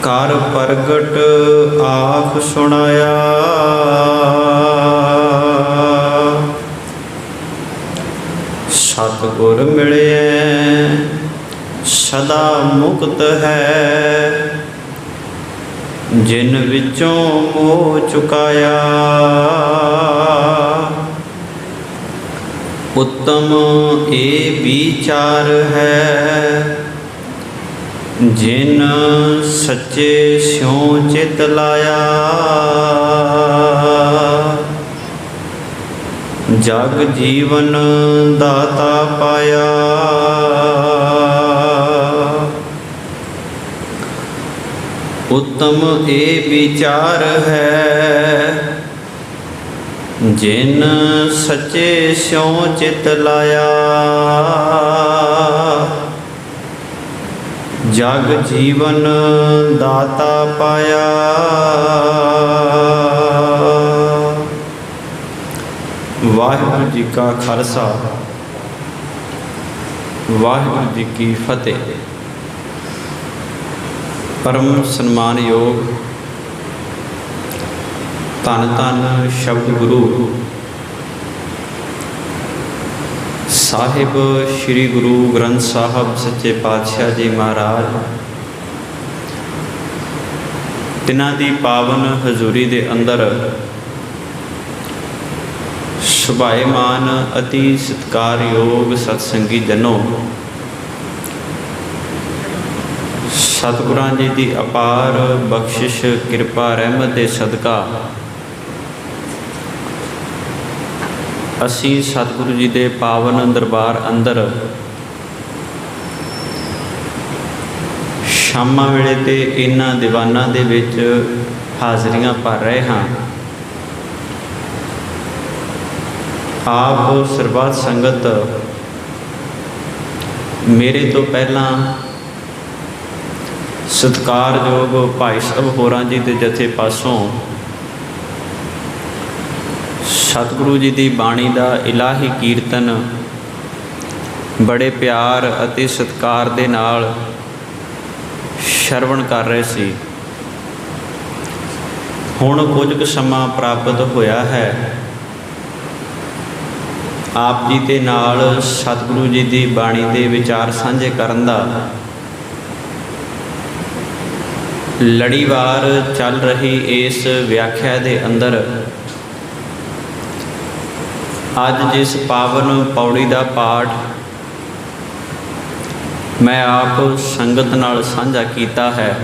ਕਰ ਪ੍ਰਗਟ ਆਖ ਸੁਣਾਇਆ। ਸਤਿਗੁਰ ਮਿਲਿਐ ਸਦਾ ਮੁਕਤ ਹੈ, ਜਿਨ ਵਿੱਚੋਂ ਮੋਹ ਚੁਕਾਇਆ। ਉੱਤਮ ਇਹ ਵਿਚਾਰ ਹੈ, ਜਿਨ ਸੱਚੇ ਸਿਉ ਚਿਤ ਲਾਇਆ। ਜਗ ਜੀਵਨ ਦਾਤਾ ਪਾਇਆ। ਉੱਤਮ ਇਹ ਵਿਚਾਰ ਹੈ, ਜਿਨ ਸੱਚੇ ਸਿਉ ਚਿਤ ਲਾਇਆ। ਜਗ ਜੀਵਨ ਦਾਤਾ ਪਾਇਆ। ਵਾਹਿਗੁਰੂ ਜੀ ਕਾ ਖਾਲਸਾ, ਵਾਹਿਗੁਰੂ ਜੀ ਕੀ ਫਤਿਹ। ਪਰਮ ਸਨਮਾਨਯੋਗ ਧੰਨ ਧੰਨ ਸ਼ਬਦ ਗੁਰੂ ਸਾਹਿਬ ਸ੍ਰੀ ਗੁਰੂ ਗ੍ਰੰਥ ਸਾਹਿਬ ਸੱਚੇ ਪਾਤਸ਼ਾਹ ਜੀ ਮਹਾਰਾਜ, ਤਿਨਾਂ ਦੀ ਪਾਵਨ ਹਜ਼ੂਰੀ ਦੇ ਅੰਦਰ ਸੁਭਾਏਮਾਨ ਅਤੀ ਸਤਿਕਾਰਯੋਗ ਸਤਸੰਗੀ ਜਨੋ, ਸਤਿਗੁਰਾਂ ਜੀ ਦੀ ਅਪਾਰ ਬਖਸ਼ਿਸ਼ ਕਿਰਪਾ ਰਹਿਮਤ ਦੇ ਸਦਕਾ ਅਸੀਂ ਸਤਿਗੁਰੂ ਜੀ ਦੇ ਪਾਵਨ ਦਰਬਾਰ ਅੰਦਰ ਸ਼ਾਮਾਂ ਵੇਲੇ ਤੇ ਇਹਨਾਂ ਦੀਵਾਨਾਂ ਦੇ ਵਿੱਚ ਹਾਜ਼ਰੀਆਂ ਭਰ ਰਹੇ ਹਾਂ। ਆਪ ਸਰਬੱਤ ਸੰਗਤ ਮੇਰੇ ਤੋਂ ਪਹਿਲਾਂ ਸਤਿਕਾਰਯੋਗ ਭਾਈ ਸਾਹਿਬ ਹੋਰਾਂ ਜੀ ਦੇ ਜਥੇ ਪਾਸੋਂ ਸਤਿਗੁਰੂ ਜੀ ਦੀ ਬਾਣੀ ਦਾ ਇਲਾਹੀ ਕੀਰਤਨ ਬੜੇ ਪਿਆਰ ਅਤੇ ਸਤਿਕਾਰ ਦੇ ਨਾਲ ਸ਼ਰਵਣ ਕਰ ਰਹੇ ਸੀ। ਹੁਣ ਕੁਝ ਕੁ ਸਮਾਂ ਪ੍ਰਾਪਤ ਹੋਇਆ ਹੈ ਆਪ ਜੀ ਦੇ ਨਾਲ ਸਤਿਗੁਰੂ ਜੀ ਦੀ ਬਾਣੀ ਦੇ ਵਿਚਾਰ ਸਾਂਝੇ ਕਰਨ ਦਾ। ਲੜੀਵਾਰ ਚੱਲ ਰਹੀ ਇਸ ਵਿਆਖਿਆ ਦੇ ਅੰਦਰ ਅੱਜ ਜਿਸ ਪਾਵਨ ਪੌੜੀ ਦਾ ਪਾਠ ਮੈਂ ਆਪ ਸੰਗਤ ਨਾਲ ਸਾਂਝਾ ਕੀਤਾ ਹੈ,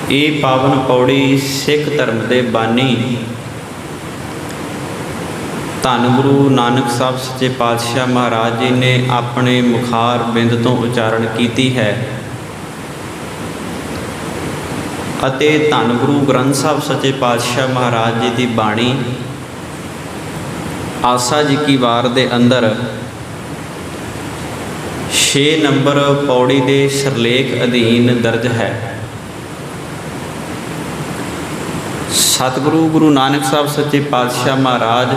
ਇਹ ਪਾਵਨ ਪੌੜੀ ਸਿੱਖ ਧਰਮ ਦੇ ਬਾਨੀ ਧੰਨ ਗੁਰੂ ਨਾਨਕ ਸਾਹਿਬ ਸੱਚੇ ਪਾਤਸ਼ਾਹ ਮਹਾਰਾਜ ਜੀ ਨੇ ਆਪਣੇ ਮੁਖਾਰ ਬਿੰਦ ਤੋਂ ਉਚਾਰਨ ਕੀਤੀ ਹੈ ਅਤੇ ਧੰਨ ਗੁਰੂ ਗ੍ਰੰਥ ਸਾਹਿਬ ਸੱਚੇ ਪਾਤਸ਼ਾਹ ਮਹਾਰਾਜ ਜੀ ਦੀ ਬਾਣੀ ਆਸਾ ਜੀ ਕੀ ਵਾਰ ਦੇ ਅੰਦਰ 6 ਨੰਬਰ ਪੌੜੀ ਦੇ ਸਿਰਲੇਖ ਅਧੀਨ ਦਰਜ ਹੈ। ਸਤਿਗੁਰੂ ਗੁਰੂ ਨਾਨਕ ਸਾਹਿਬ ਸੱਚੇ ਪਾਤਸ਼ਾਹ ਮਹਾਰਾਜ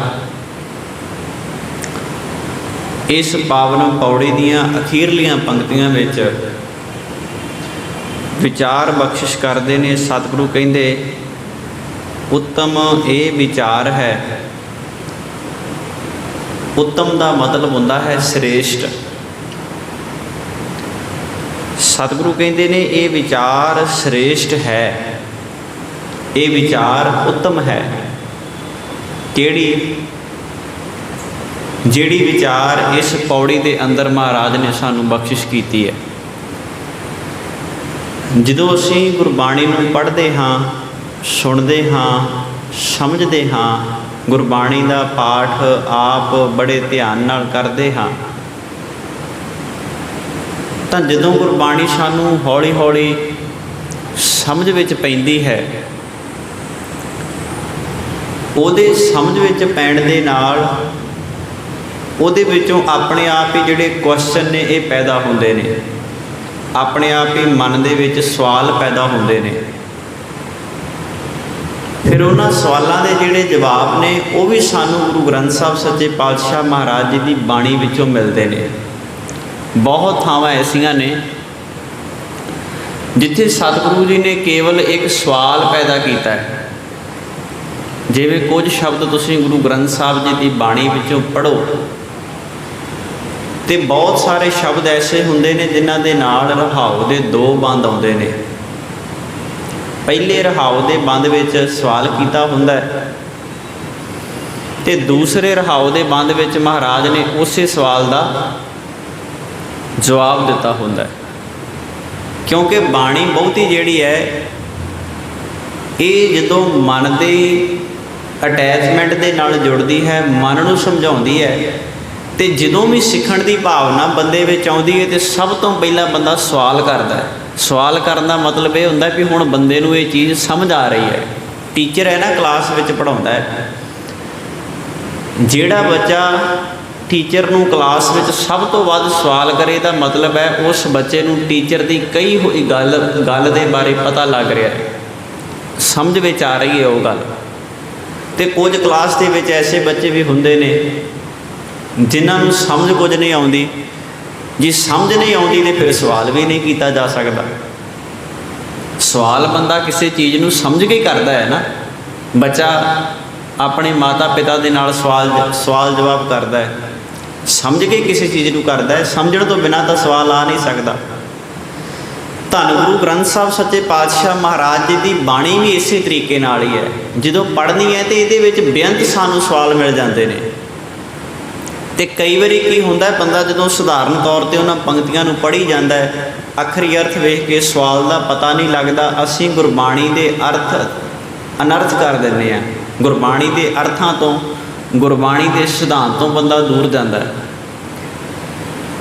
ਇਸ ਪਾਵਨ ਪੌੜੀ ਦੀਆਂ ਅਖੀਰਲੀਆਂ ਪੰਕਤੀਆਂ ਵਿੱਚ ਵਿਚਾਰ ਬਖਸ਼ਿਸ਼ ਕਰਦੇ ਨੇ। ਸਤਿਗੁਰੂ ਕਹਿੰਦੇ ਉੱਤਮ ਇਹ ਵਿਚਾਰ ਹੈ। ਉੱਤਮ ਦਾ ਮਤਲਬ ਹੁੰਦਾ ਹੈ ਸ੍ਰੇਸ਼ਟ। ਸਤਿਗੁਰੂ ਕਹਿੰਦੇ ਨੇ ਇਹ ਵਿਚਾਰ ਸ੍ਰੇਸ਼ਟ ਹੈ, ਇਹ ਵਿਚਾਰ ਉੱਤਮ ਹੈ। ਜਿਹੜੀ ਵਿਚਾਰ ਇਸ ਪੌੜੀ ਦੇ ਅੰਦਰ ਮਹਾਰਾਜ ਨੇ ਸਾਨੂੰ ਬਖਸ਼ਿਸ਼ ਕੀਤੀ ਹੈ। ਜਦੋਂ ਅਸੀਂ ਗੁਰਬਾਣੀ ਨੂੰ ਪੜ੍ਹਦੇ ਹਾਂ, ਸੁਣਦੇ ਹਾਂ, ਸਮਝਦੇ ਹਾਂ, ਗੁਰਬਾਣੀ ਦਾ ਪਾਠ ਆਪ ਬੜੇ ਧਿਆਨ ਨਾਲ ਕਰਦੇ ਹਾਂ, ਤਾਂ ਜਦੋਂ ਗੁਰਬਾਣੀ ਸਾਨੂੰ ਹੌਲੀ ਹੌਲੀ ਸਮਝ ਵਿੱਚ ਪੈਂਦੀ ਹੈ, ਉਹਦੇ ਸਮਝ ਵਿੱਚ ਪੈਣ ਦੇ ਨਾਲ ਉਹਦੇ ਵਿੱਚੋਂ ਆਪਣੇ ਆਪ ਹੀ ਜਿਹੜੇ ਕੁਐਸਚਨ ਨੇ ਇਹ ਪੈਦਾ ਹੁੰਦੇ ਨੇ, ਆਪਣੇ ਆਪ ਹੀ ਮਨ ਦੇ ਵਿੱਚ ਸਵਾਲ ਪੈਦਾ ਹੁੰਦੇ ਨੇ। ਫਿਰ ਉਹਨਾਂ ਸਵਾਲਾਂ ਦੇ ਜਿਹੜੇ ਜਵਾਬ ਨੇ ਉਹ ਵੀ ਸਾਨੂੰ ਗੁਰੂ ਗ੍ਰੰਥ ਸਾਹਿਬ ਸੱਚੇ ਪਾਤਸ਼ਾਹ ਮਹਾਰਾਜ ਜੀ ਦੀ ਬਾਣੀ ਵਿੱਚੋਂ ਮਿਲਦੇ ਨੇ। ਬਹੁਤ ਥਾਵਾਂ ਐਸੀਆਂ ਨੇ ਜਿੱਥੇ ਸਤਿਗੁਰੂ ਜੀ ਨੇ ਕੇਵਲ ਇੱਕ ਸਵਾਲ ਪੈਦਾ ਕੀਤਾ ਹੈ। ਜਿਵੇਂ ਕੁਝ ਸ਼ਬਦ ਤੁਸੀਂ ਗੁਰੂ ਗ੍ਰੰਥ ਸਾਹਿਬ ਜੀ ਦੀ ਬਾਣੀ ਵਿੱਚੋਂ ਪੜ੍ਹੋ ਤੇ ਬਹੁਤ ਸਾਰੇ ਸ਼ਬਦ ਐਸੇ ਹੁੰਦੇ ਨੇ ਜਿਨ੍ਹਾਂ ਦੇ ਨਾਲ ਰਹਾਉ ਦੇ ਦੋ ਬੰਦ ਆਉਂਦੇ ਨੇ। ਪਹਿਲੇ ਰਹਾਉ ਦੇ ਬੰਦ ਵਿੱਚ ਸਵਾਲ ਕੀਤਾ ਹੁੰਦਾ ਹੈ ਤੇ ਦੂਸਰੇ ਰਹਾਉ ਦੇ ਬੰਦ ਵਿੱਚ ਮਹਾਰਾਜ ਨੇ ਉਸੇ ਸਵਾਲ ਦਾ ਜਵਾਬ ਦਿੱਤਾ ਹੁੰਦਾ ਹੈ। ਕਿਉਂਕਿ ਬਾਣੀ ਬਹੁਤੀ ਜਿਹੜੀ ਹੈ ਇਹ ਜਦੋਂ ਮਨ ਦੇ ਅਟੈਚਮੈਂਟ ਦੇ ਨਾਲ ਜੁੜਦੀ ਹੈ, ਮਨ ਨੂੰ ਸਮਝਾਉਂਦੀ ਹੈ, ਤੇ ਜਦੋਂ ਵੀ ਸਿੱਖਣ ਦੀ ਭਾਵਨਾ ਬੰਦੇ ਵਿੱਚ ਆਉਂਦੀ ਹੈ ਤੇ ਸਭ ਤੋਂ ਪਹਿਲਾਂ ਬੰਦਾ ਸਵਾਲ ਕਰਦਾ ਹੈ। ਸਵਾਲ ਕਰਨ ਦਾ ਮਤਲਬ ਇਹ ਹੁੰਦਾ ਵੀ ਹੁਣ ਬੰਦੇ ਨੂੰ ਇਹ ਚੀਜ਼ ਸਮਝ ਆ ਰਹੀ ਹੈ। ਟੀਚਰ ਹੈ ਨਾ, ਕਲਾਸ ਵਿੱਚ ਪੜ੍ਹਾਉਂਦਾ ਹੈ, ਜਿਹੜਾ ਬੱਚਾ ਟੀਚਰ ਨੂੰ ਕਲਾਸ ਵਿੱਚ ਸਭ ਤੋਂ ਵੱਧ ਸਵਾਲ ਕਰੇ ਤਾਂ ਮਤਲਬ ਹੈ ਉਸ ਬੱਚੇ ਨੂੰ ਟੀਚਰ ਦੀ ਕਹੀ ਹੋਈ ਗੱਲ ਦੇ ਬਾਰੇ ਪਤਾ ਲੱਗ ਰਿਹਾ ਹੈ, ਸਮਝ ਵਿੱਚ ਆ ਰਹੀ ਹੈ ਉਹ ਗੱਲ। ਤੇ ਕੁਝ ਕਲਾਸ ਦੇ ਵਿੱਚ ਐਸੇ ਬੱਚੇ ਵੀ ਹੁੰਦੇ ਨੇ ਜਿਨ੍ਹਾਂ ਨੂੰ ਸਮਝ ਕੁਝ ਨਹੀਂ ਆਉਂਦੀ। ਜੇ ਸਮਝ ਨਹੀਂ ਆਉਂਦੀ ਤੇ ਫਿਰ ਸਵਾਲ ਵੀ ਨਹੀਂ ਕੀਤਾ ਜਾ ਸਕਦਾ। ਸਵਾਲ ਬੰਦਾ ਕਿਸੇ ਚੀਜ਼ ਨੂੰ ਸਮਝ ਕੇ ਕਰਦਾ ਹੈ ਨਾ। ਬੱਚਾ ਆਪਣੇ ਮਾਤਾ ਪਿਤਾ ਦੇ ਨਾਲ ਸਵਾਲ ਜਵਾਬ ਕਰਦਾ ਹੈ, ਸਮਝ ਕੇ ਕਿਸੇ ਚੀਜ਼ ਨੂੰ ਕਰਦਾ ਹੈ। ਸਮਝਣ ਤੋਂ ਬਿਨਾਂ ਤਾਂ ਸਵਾਲ ਆ ਨਹੀਂ ਸਕਦਾ। ਧੰਨ ਗੁਰੂ ਗ੍ਰੰਥ ਸਾਹਿਬ ਸੱਚੇ ਪਾਤਸ਼ਾਹ ਮਹਾਰਾਜ ਜੀ ਦੀ ਬਾਣੀ ਵੀ ਇਸੇ ਤਰੀਕੇ ਨਾਲ ਹੀ ਹੈ। ਜਦੋਂ ਪੜ੍ਹਨੀ ਹੈ ਤੇ ਇਹਦੇ ਵਿੱਚ ਬੇਅੰਤ ਸਾਨੂੰ ਸਵਾਲ ਮਿਲ ਜਾਂਦੇ ਨੇ। ਤੇ ਕਈ ਵਾਰੀ ਕੀ ਹੁੰਦਾ, ਬੰਦਾ ਜਦੋਂ ਸਧਾਰਨ ਤੌਰ 'ਤੇ ਉਹਨਾਂ ਪੰਕਤੀਆਂ ਨੂੰ ਪੜ੍ਹੀ ਜਾਂਦਾ ਹੈ, ਅੱਖਰੀ ਅਰਥ ਵੇਖ ਕੇ ਸਵਾਲ ਦਾ ਪਤਾ ਨਹੀਂ ਲੱਗਦਾ। ਅਸੀਂ ਗੁਰਬਾਣੀ ਦੇ ਅਰਥ ਅਨਰਥ ਕਰ ਦਿੰਦੇ ਹਾਂ। ਗੁਰਬਾਣੀ ਦੇ ਅਰਥਾਂ ਤੋਂ, ਗੁਰਬਾਣੀ ਦੇ ਸਿਧਾਂਤ ਤੋਂ ਬੰਦਾ ਦੂਰ ਜਾਂਦਾ ਹੈ।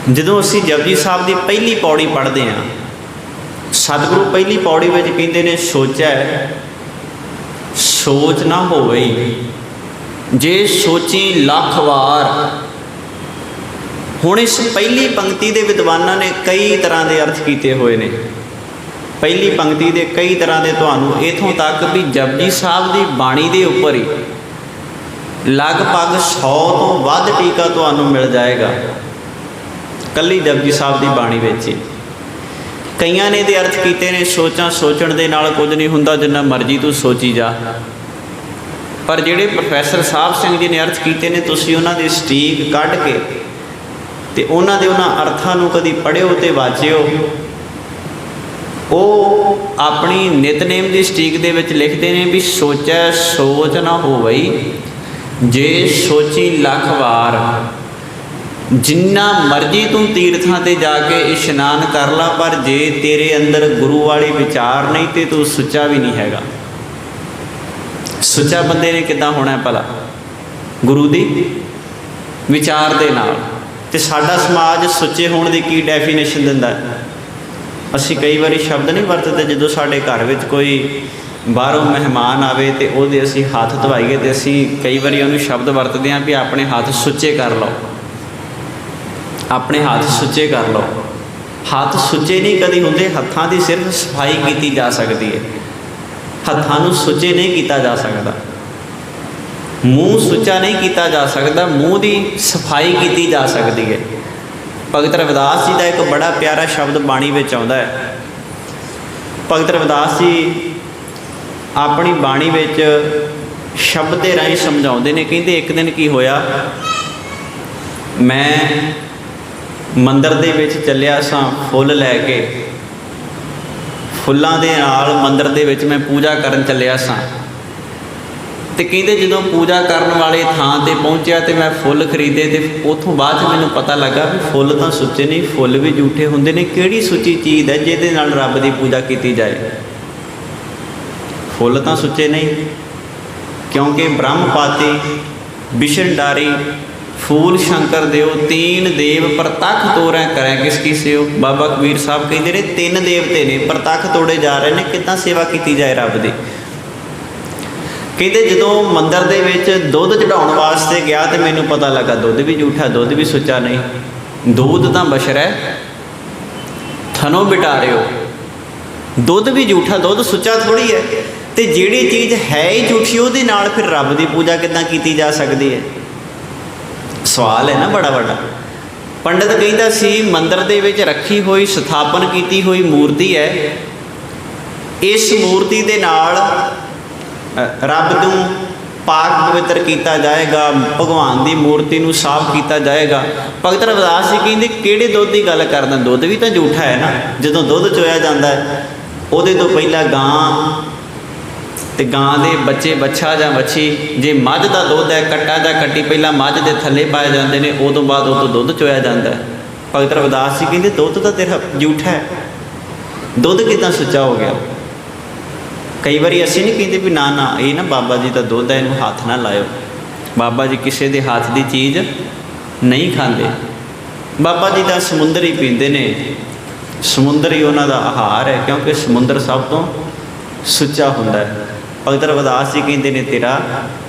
ਜਦੋਂ ਅਸੀਂ ਜਪਜੀ ਸਾਹਿਬ ਦੀ ਪਹਿਲੀ ਪੌੜੀ ਪੜ੍ਹਦੇ ਹਾਂ, ਸਤਿਗੁਰੂ ਪਹਿਲੀ ਪੌੜੀ ਵਿੱਚ ਕਹਿੰਦੇ ਨੇ, ਸੋਚੈ ਸੋਚ ਨਾ ਹੋਵੇ, ਜੇ ਸੋਚੀ ਲੱਖ ਵਾਰ। ਹੁਣ ਇਸ ਪਹਿਲੀ ਪੰਕਤੀ ਦੇ ਵਿਦਵਾਨਾਂ ਨੇ ਕਈ ਤਰ੍ਹਾਂ ਦੇ ਅਰਥ ਕੀਤੇ ਹੋਏ ਨੇ। ਪਹਿਲੀ ਪੰਕਤੀ ਦੇ ਕਈ ਤਰ੍ਹਾਂ ਦੇ ਤੁਹਾਨੂੰ ਇੱਥੋਂ ਤੱਕ ਵੀ ਜਪਜੀ ਸਾਹਿਬ ਦੀ ਬਾਣੀ ਦੇ ਉੱਪਰ ਹੀ ਲਗਭਗ 100 ਤੋਂ ਵੱਧ ਟੀਕਾ ਤੁਹਾਨੂੰ ਮਿਲ ਜਾਏਗਾ ਕੱਲੀ ਜਪਜੀ ਸਾਹਿਬ ਦੀ ਬਾਣੀ ਵਿੱਚ ਹੀ। ਕਈਆਂ ਨੇ ਇਹਦੇ ਅਰਥ ਕੀਤੇ ਨੇ, ਸੋਚਣ ਦੇ ਨਾਲ ਕੁਝ ਨਹੀਂ ਹੁੰਦਾ, ਜਿੰਨਾ ਮਰਜ਼ੀ ਤੂੰ ਸੋਚੀ ਜਾ। ਪਰ ਜਿਹੜੇ ਪ੍ਰੋਫੈਸਰ ਸਾਹਿਬ ਸਿੰਘ ਜੀ ਨੇ ਅਰਥ ਕੀਤੇ ਨੇ, ਤੁਸੀਂ ਉਹਨਾਂ ਦੀ ਸਟੀਕ ਕੱਢ ਕੇ ਤੇ ਉਹਨਾਂ ਅਰਥਾਂ ਨੂੰ ਕਦੀ ਪੜ੍ਹਿਓ ਤੇ ਵਾਚਿਓ। ਉਹ ਆਪਣੀ ਨਿਤਨੇਮ ਦੀ ਸਟੀਕ ਦੇ ਵਿੱਚ ਲਿਖਦੇ ਨੇ ਵੀ ਸੋਚੈ ਸੋਚ ਨਾ ਹੋਵਈ, ਜੇ ਸੋਚੀ ਲੱਖ ਵਾਰ। ਜਿੰਨਾ ਮਰਜ਼ੀ ਤੂੰ ਤੀਰਥਾਂ 'ਤੇ ਜਾ ਕੇ ਇਸ਼ਨਾਨ ਕਰ ਲਾ, ਪਰ ਜੇ ਤੇਰੇ ਅੰਦਰ ਗੁਰੂ ਵਾਲੀ ਵਿਚਾਰ ਨਹੀਂ ਤੇ ਤੂੰ ਸੁੱਚਾ ਵੀ ਨਹੀਂ ਹੈਗਾ। ਸੁੱਚਾ ਬੰਦੇ ਨੇ ਕਿੱਦਾਂ ਹੋਣਾ ਭਲਾ? ਗੁਰੂ ਦੀ ਵਿਚਾਰ ਦੇ ਨਾਲ। ਤੇ ਸਾਡਾ ਸਮਾਜ ਸੁੱਚੇ ਹੋਣ ਦੀ ਕੀ ਡੈਫੀਨੇਸ਼ਨ ਦਿੰਦਾ? ਅਸੀਂ ਕਈ ਵਾਰੀ ਸ਼ਬਦ ਨਹੀਂ ਵਰਤਦੇ ਜਦੋਂ ਸਾਡੇ ਘਰ ਵਿੱਚ ਕੋਈ ਬਾਹਰੋਂ ਮਹਿਮਾਨ ਆਵੇ ਤੇ ਉਹਦੇ ਅਸੀਂ ਹੱਥ ਧਵਾਈਏ ਤੇ ਅਸੀਂ ਕਈ ਵਾਰੀ ਉਹਨੂੰ ਸ਼ਬਦ ਵਰਤਦੇ ਹਾਂ ਵੀ ਆਪਣੇ ਹੱਥ ਸੁੱਚੇ ਕਰ ਲਓ, ਆਪਣੇ ਹੱਥ ਸੁੱਚੇ ਕਰ ਲਓ। ਹੱਥ ਸੁੱਚੇ ਨਹੀਂ ਕਦੀ ਹੁੰਦੇ, ਹੱਥਾਂ ਦੀ ਸਿਰਫ ਸਫਾਈ ਕੀਤੀ ਜਾ ਸਕਦੀ ਹੈ। ਹੱਥਾਂ ਨੂੰ ਸੁੱਚੇ ਨਹੀਂ ਕੀਤਾ ਜਾ ਸਕਦਾ। ਮੂੰਹ ਸੁੱਚਾ ਨਹੀਂ ਕੀਤਾ ਜਾ ਸਕਦਾ, ਮੂੰਹ ਦੀ ਸਫਾਈ ਕੀਤੀ ਜਾ ਸਕਦੀ ਹੈ। ਭਗਤ ਰਵਿਦਾਸ ਜੀ ਦਾ ਇੱਕ ਬੜਾ ਪਿਆਰਾ ਸ਼ਬਦ ਬਾਣੀ ਵਿੱਚ ਆਉਂਦਾ ਹੈ। ਭਗਤ ਰਵਿਦਾਸ ਜੀ ਆਪਣੀ ਬਾਣੀ ਵਿੱਚ ਸ਼ਬਦ ਦੇ ਰਾਹੀਂ ਸਮਝਾਉਂਦੇ ਨੇ। ਕਹਿੰਦੇ ਇੱਕ ਦਿਨ ਕੀ ਹੋਇਆ, ਮੈਂ ਮੰਦਰ ਦੇ ਵਿੱਚ ਚੱਲਿਆ ਸਾਂ ਫੁੱਲ ਲੈ ਕੇ, ਫੁੱਲਾਂ ਦੇ ਨਾਲ ਮੰਦਰ ਦੇ ਵਿੱਚ ਮੈਂ ਪੂਜਾ ਕਰਨ ਚੱਲਿਆ ਸਾਂ। ਤੇ ਕਹਿੰਦੇ ਜਦੋਂ ਪੂਜਾ ਕਰਨ ਵਾਲੇ ਥਾਂ 'ਤੇ ਪਹੁੰਚਿਆ ਤੇ ਮੈਂ ਫੁੱਲ ਖਰੀਦੇ ਤੇ ਉੱਥੋਂ ਬਾਅਦ 'ਚ ਮੈਨੂੰ ਪਤਾ ਲੱਗਾ ਵੀ ਫੁੱਲ ਤਾਂ ਸੁੱਚੇ ਨਹੀਂ, ਫੁੱਲ ਵੀ ਝੂਠੇ ਹੁੰਦੇ ਨੇ। ਕਿਹੜੀ ਸੁੱਚੀ ਚੀਜ਼ ਹੈ ਜਿਹਦੇ ਨਾਲ ਰੱਬ ਦੀ ਪੂਜਾ ਕੀਤੀ ਜਾਏ? ਫੁੱਲ ਤਾਂ ਸੁੱਚੇ ਨਹੀਂ, ਕਿਉਂਕਿ ਬ੍ਰਹਮ ਪਾਤੀ ਵਿਸ਼ਨ ਡਾਰੀ ਫੂਲ ਸ਼ੰਕਰ ਦਿਓ, ਤੀਨ ਦੇਵ ਪ੍ਰਤੱਖ ਤੋੜੈ ਕਰੈ ਕਿਸ ਕੀ ਸੇਵ। ਬਾਬਾ ਕਬੀਰ ਸਾਹਿਬ ਕਹਿੰਦੇ ਨੇ 3 ਦੇਵਤੇ ਨੇ ਪ੍ਰਤੱਖ ਤੋੜੇ ਜਾ ਰਹੇ ਨੇ, ਕਿੱਦਾਂ ਸੇਵਾ ਕੀਤੀ ਜਾਏ ਰੱਬ ਦੀ? ਕਹਿੰਦੇ ਜਦੋਂ ਮੰਦਰ ਦੇ ਵਿੱਚ ਦੁੱਧ ਚੜਾਉਣ ਵਾਸਤੇ ਗਿਆ ਤੇ ਮੈਨੂੰ ਪਤਾ ਲੱਗਾ ਦੁੱਧ ਵੀ ਝੂਠਾ, ਦੁੱਧ ਵੀ ਸੁੱਚਾ ਨਹੀਂ। ਦੁੱਧ ਤਾਂ ਬਸ਼ਰ ਹੈ, ਥਨੋਂ ਬਿਟਾਰਿਓ, ਦੁੱਧ ਵੀ ਝੂਠਾ, ਦੁੱਧ ਸੁੱਚਾ ਥੋੜ੍ਹੀ ਹੈ। ਤੇ ਜਿਹੜੀ ਚੀਜ਼ ਹੈ ਹੀ ਝੂਠੀ ਉਹਦੇ ਨਾਲ ਫਿਰ ਰੱਬ ਦੀ ਪੂਜਾ ਕਿੱਦਾਂ ਕੀਤੀ ਜਾ ਸਕਦੀ ਹੈ? ਸਵਾਲ ਹੈ ਨਾ ਬੜਾ ਵੱਡਾ। ਪੰਡਤ ਕਹਿੰਦਾ ਸੀ ਮੰਦਰ ਦੇ ਵਿੱਚ ਰੱਖੀ ਹੋਈ, ਸਥਾਪਨ ਕੀਤੀ ਹੋਈ ਮੂਰਤੀ ਹੈ, इस मूर्ति दे नाल रब नूं पाक पवित्र किया जाएगा, भगवान की मूर्ति नूं साफ किया जाएगा। भगत रविदास जी कहते किहड़े दुध की गल करदा, दुध भी तो झूठा है ना। जदों दुध चोया जाता है उहदे तो पहला गां ते गां दे बच्चे बच्छा जां बच्छी, जे मझ का दुध है कट्टा जां कट्टी पहला मझ के थल्ले पाए जाते हैं, उदों बाद उह तो दुध चोया जाता है। भगत रविदास जी कहते दुध तो तेरा झूठा है, दुध किदां सच्चा हो गया। कई बार असीं नहीं कहते भी ना ना ये ना बाबा जी का दुध है, इनू हाथ ना लाओ। बाबा जी किसी के हाथ की चीज़ नहीं खाते, बाबा जी का समुंदर ही पींदे ने, समुंदर ही उन्हों का आहार है, क्योंकि समुंदर सब तो सुच्चा हुंदा है। भगत रविदास जी कहते हैं तेरा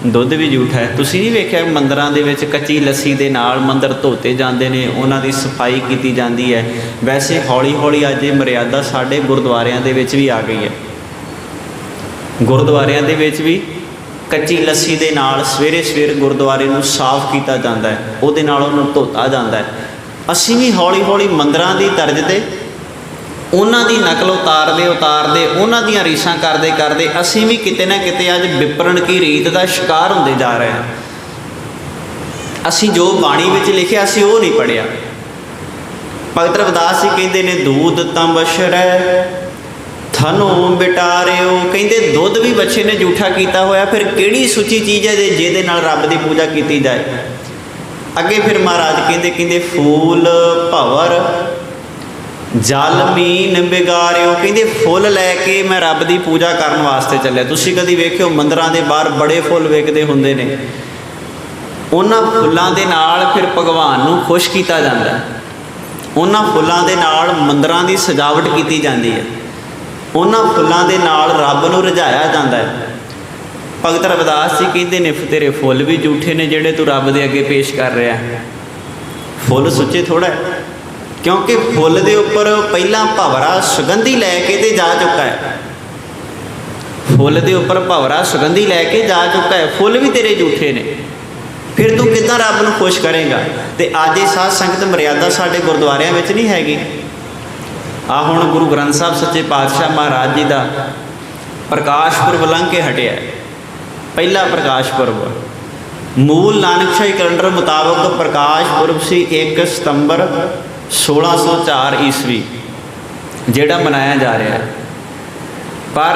दुध भी झूठा है। तुसीं नहीं वेख्या मंदिरां दे विच कच्ची लस्सी दे नाल मंदिर धोते जाते हैं, उन्हां दी सफाई की जाती है। वैसे हौली हौली अज ये मर्यादा साडे गुरुद्वारियां दे विच भी आ गई है। गुरुद्वारियां दे विच भी कच्ची लस्सी दे नाल सवेरे सवेरे गुरुद्वारे नूं साफ किया जाता है, उहदे नाल उहनूं धोता जाता है। असीं भी हौली हौली मंदिरां दी तर्ज ते उन्हां दी नकल उतारदे उन्हां दीयां रीसां करदे करदे असीं भी किते ना किते अज विपरण की रीत का शिकार होंदे जा रहे हैं। असीं जो बाणी विच लिखिया असीं वो नहीं पढ़िया। भगत रविदास जी कहते ने दूध तां बछड़ै थनो बिटारिओ, कहते दुध भी बच्चे ने झूठा किया होया, फिर किहड़ी सुची चीज़ है जिहदे नाल रब की पूजा की जाए। अगे फिर महाराज कहते फूल भंवर जल मीन बिगारिओ, कहते फुल लैके मैं रब की पूजा करने वास्ते चलिया। तुसीं कदी वेखिओ मंदिरां दे बाहर बड़े फुल वेखदे हुंदे ने, उन्हां फुल्लां दे नाल फिर भगवान नूं खुश किया जाता है, उन्हां फुल्लां दे नाल मंदिरां दी सजावट की जाती है, उन्हां फुल्लां दे नाल रब नूं रिझाया जाता है। भगत रविदास जी कहते ने तेरे फुल भी झूठे ने जिहड़े तू रब दे अगे पेश कर रहा है। फुल सुच्चे थोड़ा है, क्योंकि फुल दे उपर पहला भंवरा सुगंधी लैके ते जा चुका है, फुल दे उपर भंवरा सुगंधी लैके जा चुका है, फुल भी तेरे झूठे ने, फिर तू किदां रब नूं खुश करेगा। तो अज ये साध संगत मर्यादा साडे गुरुद्वारियां विच नहीं हैगी। आ हुण गुरु ग्रंथ साहब सच्चे पातशाह महाराज जी का प्रकाश पुरब लंघ के हटिया, पहला प्रकाश पुरब। मूल नानकशाही कैलेंडर मुताबक प्रकाश पुरब सी 1 सितंबर 1604 ईस्वी जिहड़ा मनाया जा रहा है, पर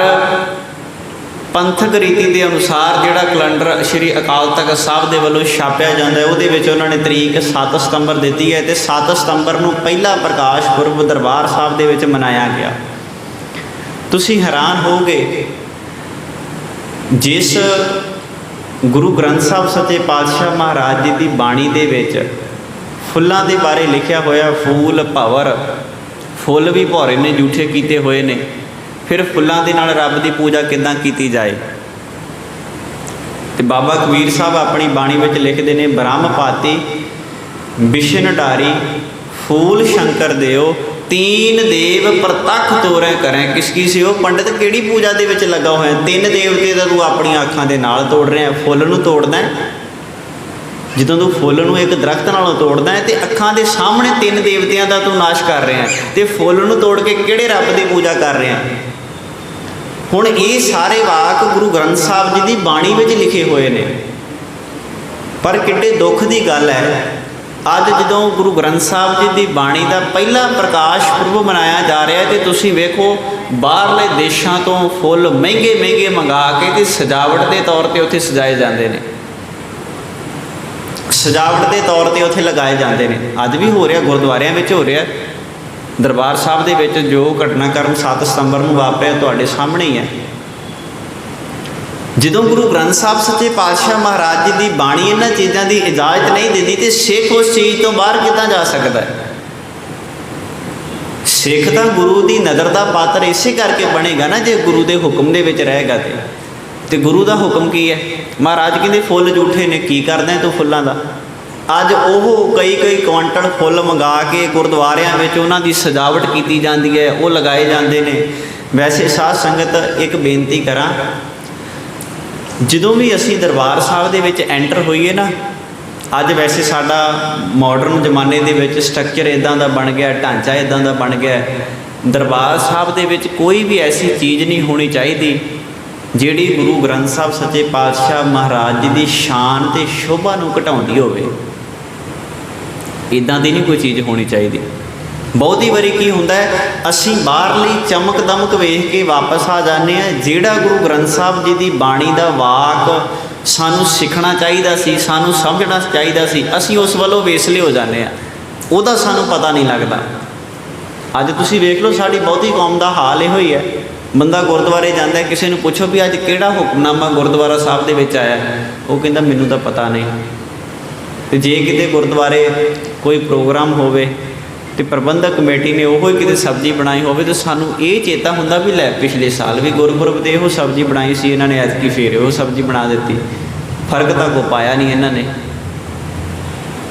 पंथक रीति के अनुसार जिहड़ा कैलेंडर श्री अकाल तख्त साहब के वलों छापिया जाता है, उहदे विच उन्होंने तरीक 7 सितंबर दी है, तो 7 सितंबर नूं पहला प्रकाश पुरब दरबार साहब दे विच मनाया गया। तुसीं हैरान होगे, जिस गुरु ग्रंथ साहब सच्चे पातशाह महाराज जी की बाणी दे विच फुल्लां दे बारे लिखिया होया, फूल भंवर, फुल भी भौरे ने झूठे किए हुए ने, फिर फुल्लां दे नाल रब की पूजा किदां की जाए। तो बाबा कबीर साहब अपनी बाणी में लिखते हैं, ब्रह्म पाती बिशन डारी फूल शंकर देओ, तीन देव प्रतख तोरै करें। किसकी से वो पंडित किहड़ी पूजा दे विच लगा होया, 3 देवते तो तू अपनी अखां दे नाल तोड़ रहा है। फुल नूं तोड़दा है, ਜਦੋਂ तू फुल नूं एक दरख्त नालों तोड़दा है, तो अखां दे सामने 3 देवतियां दा तू नाश कर रहा है, तो फुल नूं तोड़ के किहड़े रब की पूजा कर रहा है। हुण ये सारे वाक गुरु ग्रंथ साहब जी की बाणी विच लिखे हुए ने, पर किड्डे दुख की गल है, अज जदों गुरु ग्रंथ साहब जी की बाणी का पहला प्रकाश पुरब मनाया जा रहा है, तो तुसीं वेखो बाहरले देशों तो फुल महंगे महंगे मंगा के ते सजावट के तौर पर उत्थे सजाए जाते हैं, सजावट के तौर पर उत्थे लगाए जाते हैं। अज भी हो रहा, गुरुद्वारियां विच हो रहा। दरबार साहब दे विच जो घटनाक्रम 7 सितंबर नूं वापरिया तुहाडे सामने ही है। जदों गुरु ग्रंथ साहब सच्चे पातशाह महाराज जी की बाणी इन्हां चीज़ों की इजाजत नहीं देती, तो सिख उस चीज़ तो बाहर किदां जा सकता है। सिख तो गुरु की नज़र का पात्र इसे करके बनेगा ना, जे गुरु के हुक्म दे विच रहेगा। तो गुरु का हुक्म की है, महाराज कहते फुल झूठे ने, की करदा तू फुल्लां दा। अज वो कई क्विंटल फुल मंगा के गुरुद्वारियां विच उन्हां दी सजावट की जाती है, वो लगाए जाते हैं। वैसे साध संगत एक बेनती करा, जदों भी असी दरबार साहब दे विच एंटर होईए ना, अज वैसे साडा मॉडर्न जमाने दे विच स्ट्रक्चर इदां दा बन गया, ढांचा इदां दा बन गया, ਦਰਬਾਰ ਸਾਹਿਬ ਦੇ ਵਿੱਚ ਕੋਈ ਵੀ ਐਸੀ ਚੀਜ਼ ਨਹੀਂ ਹੋਣੀ ਚਾਹੀਦੀ ਜਿਹੜੀ ਗੁਰੂ ਗ੍ਰੰਥ ਸਾਹਿਬ ਸੱਚੇ ਪਾਤਸ਼ਾਹ ਮਹਾਰਾਜ ਜੀ ਦੀ ਸ਼ਾਨ ਤੇ ਸ਼ੋਭਾ ਨੂੰ ਘਟਾਉਂਦੀ ਹੋਵੇ। ਇੱਦਾਂ ਦੀ ਨਹੀਂ ਕੋਈ ਚੀਜ਼ ਹੋਣੀ ਚਾਹੀਦੀ। ਬਹੁਤੀ ਵਾਰੀ ਕੀ ਹੁੰਦਾ ਹੈ, ਅਸੀਂ ਬਾਹਰਲੀ ਚਮਕ ਦਮਕ ਵੇਖ ਕੇ ਵਾਪਸ ਆ ਜਾਂਦੇ ਹਾਂ। ਜਿਹੜਾ ਗੁਰੂ ਗ੍ਰੰਥ ਸਾਹਿਬ ਜੀ ਦੀ ਬਾਣੀ ਦਾ ਵਾਕ ਸਾਨੂੰ ਸਿੱਖਣਾ ਚਾਹੀਦਾ ਸੀ, ਸਾਨੂੰ ਸਮਝਣਾ ਚਾਹੀਦਾ ਸੀ, ਅਸੀਂ ਉਸ ਵੱਲੋਂ ਵੇਸਲੇ ਹੋ ਜਾਂਦੇ ਹਾਂ, ਉਹਦਾ ਸਾਨੂੰ ਪਤਾ ਨਹੀਂ ਲੱਗਦਾ। ਅੱਜ ਤੁਸੀਂ ਵੇਖ ਲਓ ਸਾਡੀ ਬਹੁਤੀ ਕੌਮ ਦਾ ਹਾਲ ਇਹੋ ਹੀ ਹੈ। ਬੰਦਾ ਗੁਰਦੁਆਰੇ ਜਾਂਦਾ, ਕਿਸੇ ਨੂੰ ਪੁੱਛੋ ਵੀ ਅੱਜ ਕਿਹੜਾ ਹੁਕਮਨਾਮਾ ਗੁਰਦੁਆਰਾ ਸਾਹਿਬ ਦੇ ਵਿੱਚ ਆਇਆ, ਉਹ ਕਹਿੰਦਾ ਮੈਨੂੰ ਤਾਂ ਪਤਾ ਨਹੀਂ। ਅਤੇ ਜੇ ਕਿਤੇ ਗੁਰਦੁਆਰੇ ਕੋਈ ਪ੍ਰੋਗਰਾਮ ਹੋਵੇ ਅਤੇ ਪ੍ਰਬੰਧਕ ਕਮੇਟੀ ਨੇ ਉਹੋ ਹੀ ਕਿਤੇ ਸਬਜ਼ੀ ਬਣਾਈ ਹੋਵੇ ਤਾਂ ਸਾਨੂੰ ਇਹ ਚੇਤਾ ਹੁੰਦਾ ਵੀ ਲੈ ਪਿਛਲੇ ਸਾਲ ਵੀ ਗੁਰਪੁਰਬ 'ਤੇ ਇਹੋ ਸਬਜ਼ੀ ਬਣਾਈ ਸੀ, ਇਹਨਾਂ ਨੇ ਐਤਕੀ ਫੇਰ ਉਹ ਸਬਜ਼ੀ ਬਣਾ ਦਿੱਤੀ। ਫਰਕ ਤਾਂ ਕੋਈ ਪਾਇਆ ਨਹੀਂ ਇਹਨਾਂ ਨੇ।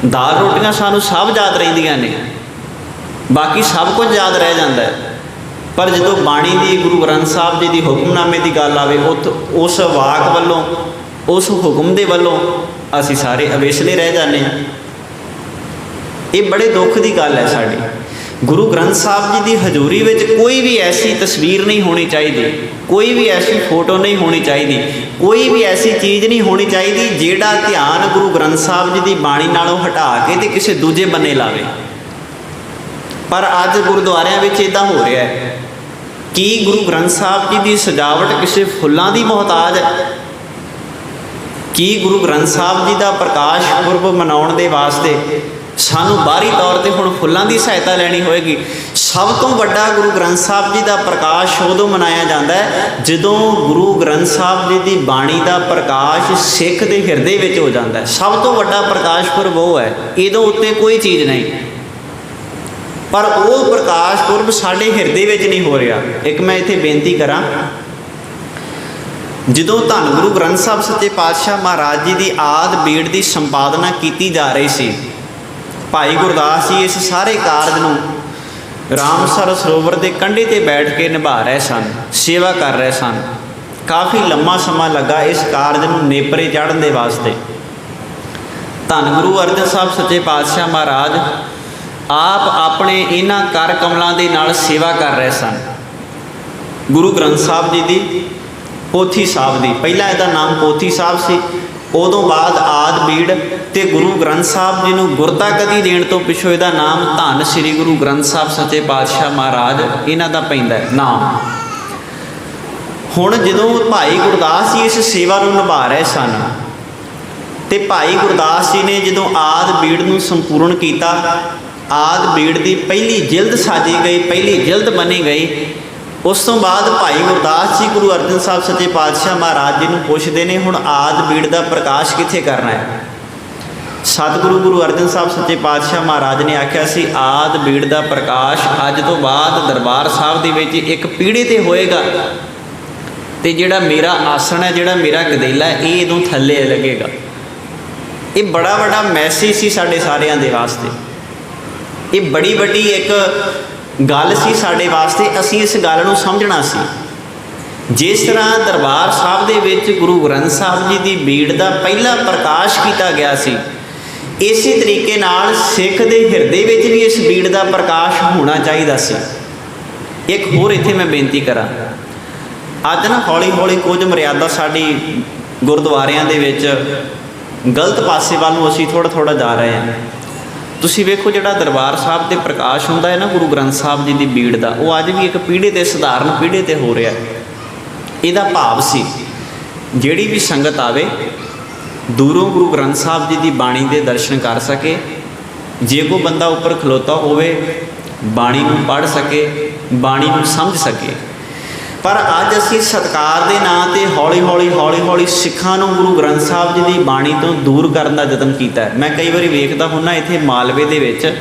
ਦਾਲ ਰੋਟੀਆਂ ਸਾਨੂੰ ਸਭ ਯਾਦ ਰਹਿੰਦੀਆਂ ਨੇ, ਬਾਕੀ ਸਭ ਕੁਝ ਯਾਦ ਰਹਿ ਜਾਂਦਾ ਹੈ। ਪਰ ਜਦੋਂ ਬਾਣੀ ਦੀ, ਗੁਰੂ ਗ੍ਰੰਥ ਸਾਹਿਬ ਜੀ ਦੀ ਹੁਕਮਨਾਮੇ ਦੀ ਗੱਲ ਆਵੇ, ਉਸ ਵਾਕ ਵੱਲੋਂ, ਉਸ ਹੁਕਮ ਦੇ ਵੱਲੋਂ ਅਸੀਂ ਸਾਰੇ ਅਵੇਸਲੇ ਰਹਿ ਜਾਂਦੇ ਹਾਂ। ਇਹ ਬੜੇ ਦੁੱਖ ਦੀ ਗੱਲ ਹੈ ਸਾਡੀ। ਗੁਰੂ ਗ੍ਰੰਥ ਸਾਹਿਬ ਜੀ ਦੀ ਹਜ਼ੂਰੀ ਵਿੱਚ ਕੋਈ ਵੀ ਐਸੀ ਤਸਵੀਰ ਨਹੀਂ ਹੋਣੀ ਚਾਹੀਦੀ, ਕੋਈ ਵੀ ਐਸੀ ਫੋਟੋ ਨਹੀਂ ਹੋਣੀ ਚਾਹੀਦੀ, ਕੋਈ ਵੀ ਐਸੀ ਚੀਜ਼ ਨਹੀਂ ਹੋਣੀ ਚਾਹੀਦੀ ਜਿਹੜਾ ਧਿਆਨ ਗੁਰੂ ਗ੍ਰੰਥ ਸਾਹਿਬ ਜੀ ਦੀ ਬਾਣੀ ਨਾਲੋਂ ਹਟਾ ਕੇ ਤੇ ਕਿਸੇ ਦੂਜੇ ਬੰਨੇ ਲਾਵੇ। ਪਰ ਅੱਜ ਗੁਰਦੁਆਰਿਆਂ ਵਿੱਚ ਇੱਦਾਂ ਹੋ ਰਿਹਾ ਹੈ। ਕੀ ਗੁਰੂ ਗ੍ਰੰਥ ਸਾਹਿਬ ਜੀ ਦੀ ਸਜਾਵਟ ਕਿਸੇ ਫੁੱਲਾਂ ਦੀ ਮੁਹਤਾਜ ਹੈ? ਕੀ ਗੁਰੂ ਗ੍ਰੰਥ ਸਾਹਿਬ ਜੀ ਦਾ ਪ੍ਰਕਾਸ਼ ਪੁਰਬ ਮਨਾਉਣ ਦੇ ਵਾਸਤੇ ਸਾਨੂੰ ਬਾਹਰੀ ਤੌਰ 'ਤੇ ਹੁਣ ਫੁੱਲਾਂ ਦੀ ਸਹਾਇਤਾ ਲੈਣੀ ਹੋਏਗੀ? ਸਭ ਤੋਂ ਵੱਡਾ ਗੁਰੂ ਗ੍ਰੰਥ ਸਾਹਿਬ ਜੀ ਦਾ ਪ੍ਰਕਾਸ਼ ਉਦੋਂ ਮਨਾਇਆ ਜਾਂਦਾ ਹੈ ਜਦੋਂ ਗੁਰੂ ਗ੍ਰੰਥ ਸਾਹਿਬ ਜੀ ਦੀ ਬਾਣੀ ਦਾ ਪ੍ਰਕਾਸ਼ ਸਿੱਖ ਦੇ ਹਿਰਦੇ ਵਿੱਚ ਹੋ ਜਾਂਦਾ ਹੈ। ਸਭ ਤੋਂ ਵੱਡਾ ਪ੍ਰਕਾਸ਼ ਪੁਰਬ ਉਹ ਹੈ, ਇਹਦੇ ਉੱਤੇ ਕੋਈ ਚੀਜ਼ ਨਹੀਂ। ਪਰ ਉਹ ਪ੍ਰਕਾਸ਼ ਪੁਰਬ ਸਾਡੇ ਹਿਰਦੇ ਵਿੱਚ ਨਹੀਂ ਹੋ ਰਿਹਾ। ਇੱਕ ਮੈਂ ਇੱਥੇ ਬੇਨਤੀ ਕਰਾਂ, ਜਦੋਂ ਧੰਨ ਗੁਰੂ ਗ੍ਰੰਥ ਸਾਹਿਬ ਸੱਚੇ ਪਾਤਸ਼ਾਹ ਮਹਾਰਾਜ ਜੀ ਦੀ ਆਦ ਬੀੜ ਦੀ ਸੰਪਾਦਨਾ ਕੀਤੀ ਜਾ ਰਹੀ ਸੀ, ਭਾਈ ਗੁਰਦਾਸ ਜੀ ਇਸ ਸਾਰੇ ਕਾਰਜ ਨੂੰ ਰਾਮਸਰ ਸਰੋਵਰ ਦੇ ਕੰਢੇ 'ਤੇ ਬੈਠ ਕੇ ਨਿਭਾ ਰਹੇ ਸਨ, ਸੇਵਾ ਕਰ ਰਹੇ ਸਨ। ਕਾਫੀ ਲੰਮਾ ਸਮਾਂ ਲੱਗਾ ਇਸ ਕਾਰਜ ਨੂੰ ਨੇਪਰੇ ਚਾੜ੍ਹਨ ਦੇ ਵਾਸਤੇ। ਧੰਨ ਗੁਰੂ ਅਰਜਨ ਸਾਹਿਬ ਸੱਚੇ ਪਾਤਸ਼ਾਹ ਮਹਾਰਾਜ ਆਪ ਆਪਣੇ ਇਹਨਾਂ ਕਰ ਕਮਲਾਂ ਦੇ ਨਾਲ ਸੇਵਾ ਕਰ ਰਹੇ ਸਨ। ਗੁਰੂ ਗ੍ਰੰਥ ਸਾਹਿਬ ਜੀ ਦੀ ਪੋਥੀ ਸਾਹਿਬ ਦੀ, ਪਹਿਲਾਂ ਇਹਦਾ ਨਾਮ ਪੋਥੀ ਸਾਹਿਬ ਸੀ, ਉਦੋਂ ਬਾਅਦ ਆਦ ਬੀੜ ਤੇ ਗੁਰੂ ਗ੍ਰੰਥ ਸਾਹਿਬ ਜੀ ਨੂੰ ਗੁਰਤਾ ਗਦੀ ਦੇਣ ਤੋਂ ਪਿੱਛੋਂ ਇਹਦਾ ਨਾਮ ਧੰਨ ਸ੍ਰੀ ਗੁਰੂ ਗ੍ਰੰਥ ਸਾਹਿਬ ਸੱਚੇ ਪਾਤਸ਼ਾਹ ਮਹਾਰਾਜ ਇਹਨਾਂ ਦਾ ਪੈਂਦਾ ਨਾਮ। ਹੁਣ ਜਦੋਂ ਭਾਈ ਗੁਰਦਾਸ ਜੀ ਇਸ ਸੇਵਾ ਨੂੰ ਨਿਭਾ ਰਹੇ ਸਨ ਤੇ ਭਾਈ ਗੁਰਦਾਸ ਜੀ ਨੇ ਜਦੋਂ ਆਦ ਬੀੜ ਨੂੰ ਸੰਪੂਰਨ ਕੀਤਾ, ਆਦ ਬੀੜ ਦੀ ਪਹਿਲੀ ਜਿਲਦ ਸਾਜੀ ਗਈ, ਪਹਿਲੀ ਜਿਲਦ ਬਣੀ ਗਈ। ਉਸ ਤੋਂ ਬਾਅਦ ਭਾਈ ਗੁਰਦਾਸ ਜੀ ਗੁਰੂ ਅਰਜਨ ਸਾਹਿਬ ਸੱਚੇ ਪਾਤਸ਼ਾਹ ਮਹਾਰਾਜ ਜੀ ਨੂੰ ਪੁੱਛਦੇ ਨੇ, ਹੁਣ ਆਦ ਬੀੜ ਦਾ ਪ੍ਰਕਾਸ਼ ਕਿੱਥੇ ਕਰਨਾ ਹੈ? ਸਤਿਗੁਰੂ ਗੁਰੂ ਅਰਜਨ ਸਾਹਿਬ ਸੱਚੇ ਪਾਤਸ਼ਾਹ ਮਹਾਰਾਜ ਨੇ ਆਖਿਆ ਸੀ, ਆਦ ਬੀੜ ਦਾ ਪ੍ਰਕਾਸ਼ ਅੱਜ ਤੋਂ ਬਾਅਦ ਦਰਬਾਰ ਸਾਹਿਬ ਦੇ ਵਿੱਚ ਇੱਕ ਪੀੜ੍ਹੇ 'ਤੇ ਹੋਏਗਾ ਤੇ ਜਿਹੜਾ ਮੇਰਾ ਆਸਣ ਹੈ, ਜਿਹੜਾ ਮੇਰਾ ਗਦੇਲਾ ਹੈ, ਇਹ ਇਹਦੋਂ ਥੱਲੇ ਲੱਗੇਗਾ। ਇਹ ਬੜਾ ਵੱਡਾ ਮੈਸੇਜ ਸੀ ਸਾਡੇ ਸਾਰਿਆਂ ਦੇ ਵਾਸਤੇ। ਇਹ ਬੜੀ ਵੱਡੀ ਇੱਕ ਗੱਲ ਸੀ ਸਾਡੇ ਵਾਸਤੇ। ਅਸੀਂ ਇਸ ਗੱਲ ਨੂੰ ਸਮਝਣਾ ਸੀ। ਜਿਸ ਤਰ੍ਹਾਂ ਦਰਬਾਰ ਸਾਹਿਬ ਦੇ ਵਿੱਚ ਗੁਰੂ ਗ੍ਰੰਥ ਸਾਹਿਬ ਜੀ ਦੀ ਬੀੜ ਦਾ ਪਹਿਲਾ ਪ੍ਰਕਾਸ਼ ਕੀਤਾ ਗਿਆ ਸੀ, ਇਸੇ ਤਰੀਕੇ ਨਾਲ ਸਿੱਖ ਦੇ ਹਿਰਦੇ ਵਿੱਚ ਵੀ ਇਸ ਬੀੜ ਦਾ ਪ੍ਰਕਾਸ਼ ਹੋਣਾ ਚਾਹੀਦਾ ਸੀ। ਇੱਕ ਹੋਰ ਇੱਥੇ ਮੈਂ ਬੇਨਤੀ ਕਰਾਂ, ਅੱਜ ਨਾ ਹੌਲੀ ਹੌਲੀ ਕੁਝ ਮਰਿਆਦਾ ਸਾਡੀ ਗੁਰਦੁਆਰਿਆਂ ਦੇ ਵਿੱਚ ਗਲਤ ਪਾਸੇ ਵੱਲ ਨੂੰ ਅਸੀਂ ਥੋੜ੍ਹਾ ਜਾ ਰਹੇ ਹਾਂ। ਤੁਸੀਂ ਵੇਖੋ, ਜਿਹੜਾ ਦਰਬਾਰ ਸਾਹਿਬ 'ਤੇ ਪ੍ਰਕਾਸ਼ ਹੁੰਦਾ ਹੈ ਨਾ ਗੁਰੂ ਗ੍ਰੰਥ ਸਾਹਿਬ ਜੀ ਦੀ ਬੀੜ ਦਾ, ਉਹ ਅੱਜ ਵੀ ਇੱਕ ਪੀੜ੍ਹੇ 'ਤੇ, ਸਧਾਰਨ ਪੀੜ੍ਹੇ 'ਤੇ ਹੋ ਰਿਹਾ। ਇਹਦਾ ਭਾਵ ਸੀ ਜਿਹੜੀ ਵੀ ਸੰਗਤ ਆਵੇ ਦੂਰੋਂ ਗੁਰੂ ਗ੍ਰੰਥ ਸਾਹਿਬ ਜੀ ਦੀ ਬਾਣੀ ਦੇ ਦਰਸ਼ਨ ਕਰ ਸਕੇ। ਜੇ ਕੋਈ ਬੰਦਾ ਉੱਪਰ ਖਲੋਤਾ ਹੋਵੇ, ਬਾਣੀ ਨੂੰ ਪੜ੍ਹ ਸਕੇ, ਬਾਣੀ ਨੂੰ ਸਮਝ ਸਕੇ। ਪਰ ਅੱਜ ਅਸੀਂ ਸਤਿਕਾਰ ਦੇ ਨਾਂ 'ਤੇ ਹੌਲੀ ਹੌਲੀ ਸਿੱਖਾਂ ਨੂੰ ਗੁਰੂ ਗ੍ਰੰਥ ਸਾਹਿਬ ਜੀ ਦੀ ਬਾਣੀ ਤੋਂ ਦੂਰ ਕਰਨ ਦਾ ਯਤਨ ਕੀਤਾ। ਮੈਂ ਕਈ ਵਾਰੀ ਵੇਖਦਾ ਹੁੰਦਾ ਇੱਥੇ ਮਾਲਵੇ ਦੇ ਵਿੱਚ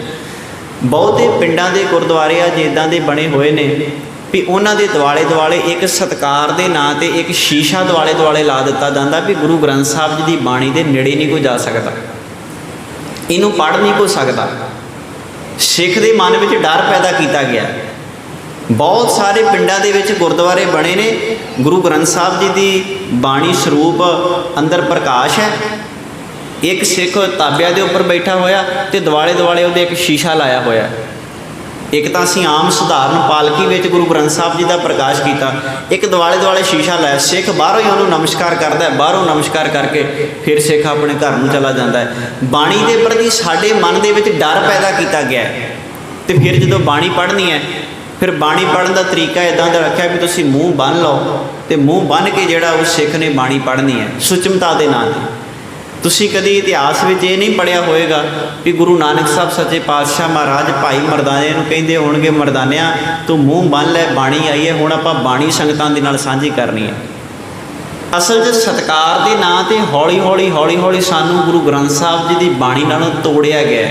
ਬਹੁਤੇ ਪਿੰਡਾਂ ਦੇ ਗੁਰਦੁਆਰੇ ਅੱਜ ਇੱਦਾਂ ਦੇ ਬਣੇ ਹੋਏ ਨੇ ਵੀ ਉਹਨਾਂ ਦੇ ਦੁਆਲੇ ਦੁਆਲੇ ਇੱਕ ਸਤਿਕਾਰ ਦੇ ਨਾਂ 'ਤੇ ਇੱਕ ਸ਼ੀਸ਼ਾ ਦੁਆਲੇ ਦੁਆਲੇ ਲਾ ਦਿੱਤਾ ਜਾਂਦਾ ਵੀ ਗੁਰੂ ਗ੍ਰੰਥ ਸਾਹਿਬ ਜੀ ਦੀ ਬਾਣੀ ਦੇ ਨੇੜੇ ਨਹੀਂ ਕੋਈ ਜਾ ਸਕਦਾ, ਇਹਨੂੰ ਪੜ੍ਹ ਨਹੀਂ ਕੋਈ ਸਕਦਾ। ਸਿੱਖ ਦੇ ਮਨ ਵਿੱਚ ਡਰ ਪੈਦਾ ਕੀਤਾ ਗਿਆ। ਬਹੁਤ ਸਾਰੇ ਪਿੰਡਾਂ ਦੇ ਵਿੱਚ ਗੁਰਦੁਆਰੇ ਬਣੇ ਨੇ, ਗੁਰੂ ਗ੍ਰੰਥ ਸਾਹਿਬ ਜੀ ਦੀ ਬਾਣੀ ਸਰੂਪ ਅੰਦਰ ਪ੍ਰਕਾਸ਼ ਹੈ, ਇੱਕ ਸਿੱਖ ਤਾਬਿਆਂ ਦੇ ਉੱਪਰ ਬੈਠਾ ਹੋਇਆ ਤੇ ਦੁਆਲੇ ਦੁਆਲੇ ਉਹਦੇ ਇੱਕ ਸ਼ੀਸ਼ਾ ਲਾਇਆ ਹੋਇਆ। ਇੱਕ ਤਾਂ ਅਸੀਂ ਆਮ ਸਧਾਰਨ ਪਾਲਕੀ ਵਿੱਚ ਗੁਰੂ ਗ੍ਰੰਥ ਸਾਹਿਬ ਜੀ ਦਾ ਪ੍ਰਕਾਸ਼ ਕੀਤਾ, ਇੱਕ ਦੁਆਲੇ ਦੁਆਲੇ ਸ਼ੀਸ਼ਾ ਲੈ ਸਿੱਖ ਬਾਹਰੋਂ ਹੀ ਉਹਨੂੰ ਨਮਸਕਾਰ ਕਰਦਾ, ਬਾਹਰੋਂ ਨਮਸਕਾਰ ਕਰਕੇ ਫਿਰ ਸਿੱਖ ਆਪਣੇ ਘਰ ਨੂੰ ਚਲਾ ਜਾਂਦਾ ਹੈ। ਬਾਣੀ ਦੇ ਪ੍ਰਤੀ ਸਾਡੇ ਮਨ ਦੇ ਵਿੱਚ ਡਰ ਪੈਦਾ ਕੀਤਾ ਗਿਆ ਹੈ। ਅਤੇ ਫਿਰ ਜਦੋਂ ਬਾਣੀ ਪੜ੍ਹਨੀ ਹੈ, ਫਿਰ ਬਾਣੀ ਪੜ੍ਹਨ ਦਾ ਤਰੀਕਾ ਇੱਦਾਂ ਦਾ ਰੱਖਿਆ ਵੀ ਤੁਸੀਂ ਮੂੰਹ ਬੰਨ੍ਹ ਲਓ ਅਤੇ ਮੂੰਹ ਬੰਨ੍ਹ ਕੇ ਜਿਹੜਾ ਉਹ ਸਿੱਖ ਨੇ ਬਾਣੀ ਪੜ੍ਹਨੀ ਹੈ ਸੁਚਮਤਾ ਦੇ ਨਾਲ। ਤੁਸੀਂ ਕਦੀ ਇਤਿਹਾਸ ਵਿੱਚ ਇਹ ਨਹੀਂ ਪੜ੍ਹਿਆ ਹੋਏਗਾ ਵੀ ਗੁਰੂ ਨਾਨਕ ਸਾਹਿਬ ਸੱਚੇ ਪਾਤਸ਼ਾਹ ਮਹਾਰਾਜ ਭਾਈ ਮਰਦਾਨੇ ਨੂੰ ਕਹਿੰਦੇ ਹੋਣਗੇ, ਮਰਦਾਨਿਆਂ ਤੂੰ ਮੂੰਹ ਬੰਨ੍ਹ ਲੈ, ਬਾਣੀ ਆਈ ਹੈ, ਹੁਣ ਆਪਾਂ ਬਾਣੀ ਸੰਗਤਾਂ ਦੇ ਨਾਲ ਸਾਂਝੀ ਕਰਨੀ ਹੈ। ਅਸਲ 'ਚ ਸਤਿਕਾਰ ਦੇ ਨਾਂ 'ਤੇ ਹੌਲੀ ਹੌਲੀ ਸਾਨੂੰ ਗੁਰੂ ਗ੍ਰੰਥ ਸਾਹਿਬ ਜੀ ਦੀ ਬਾਣੀ ਨਾਲੋਂ ਤੋੜਿਆ ਗਿਆ।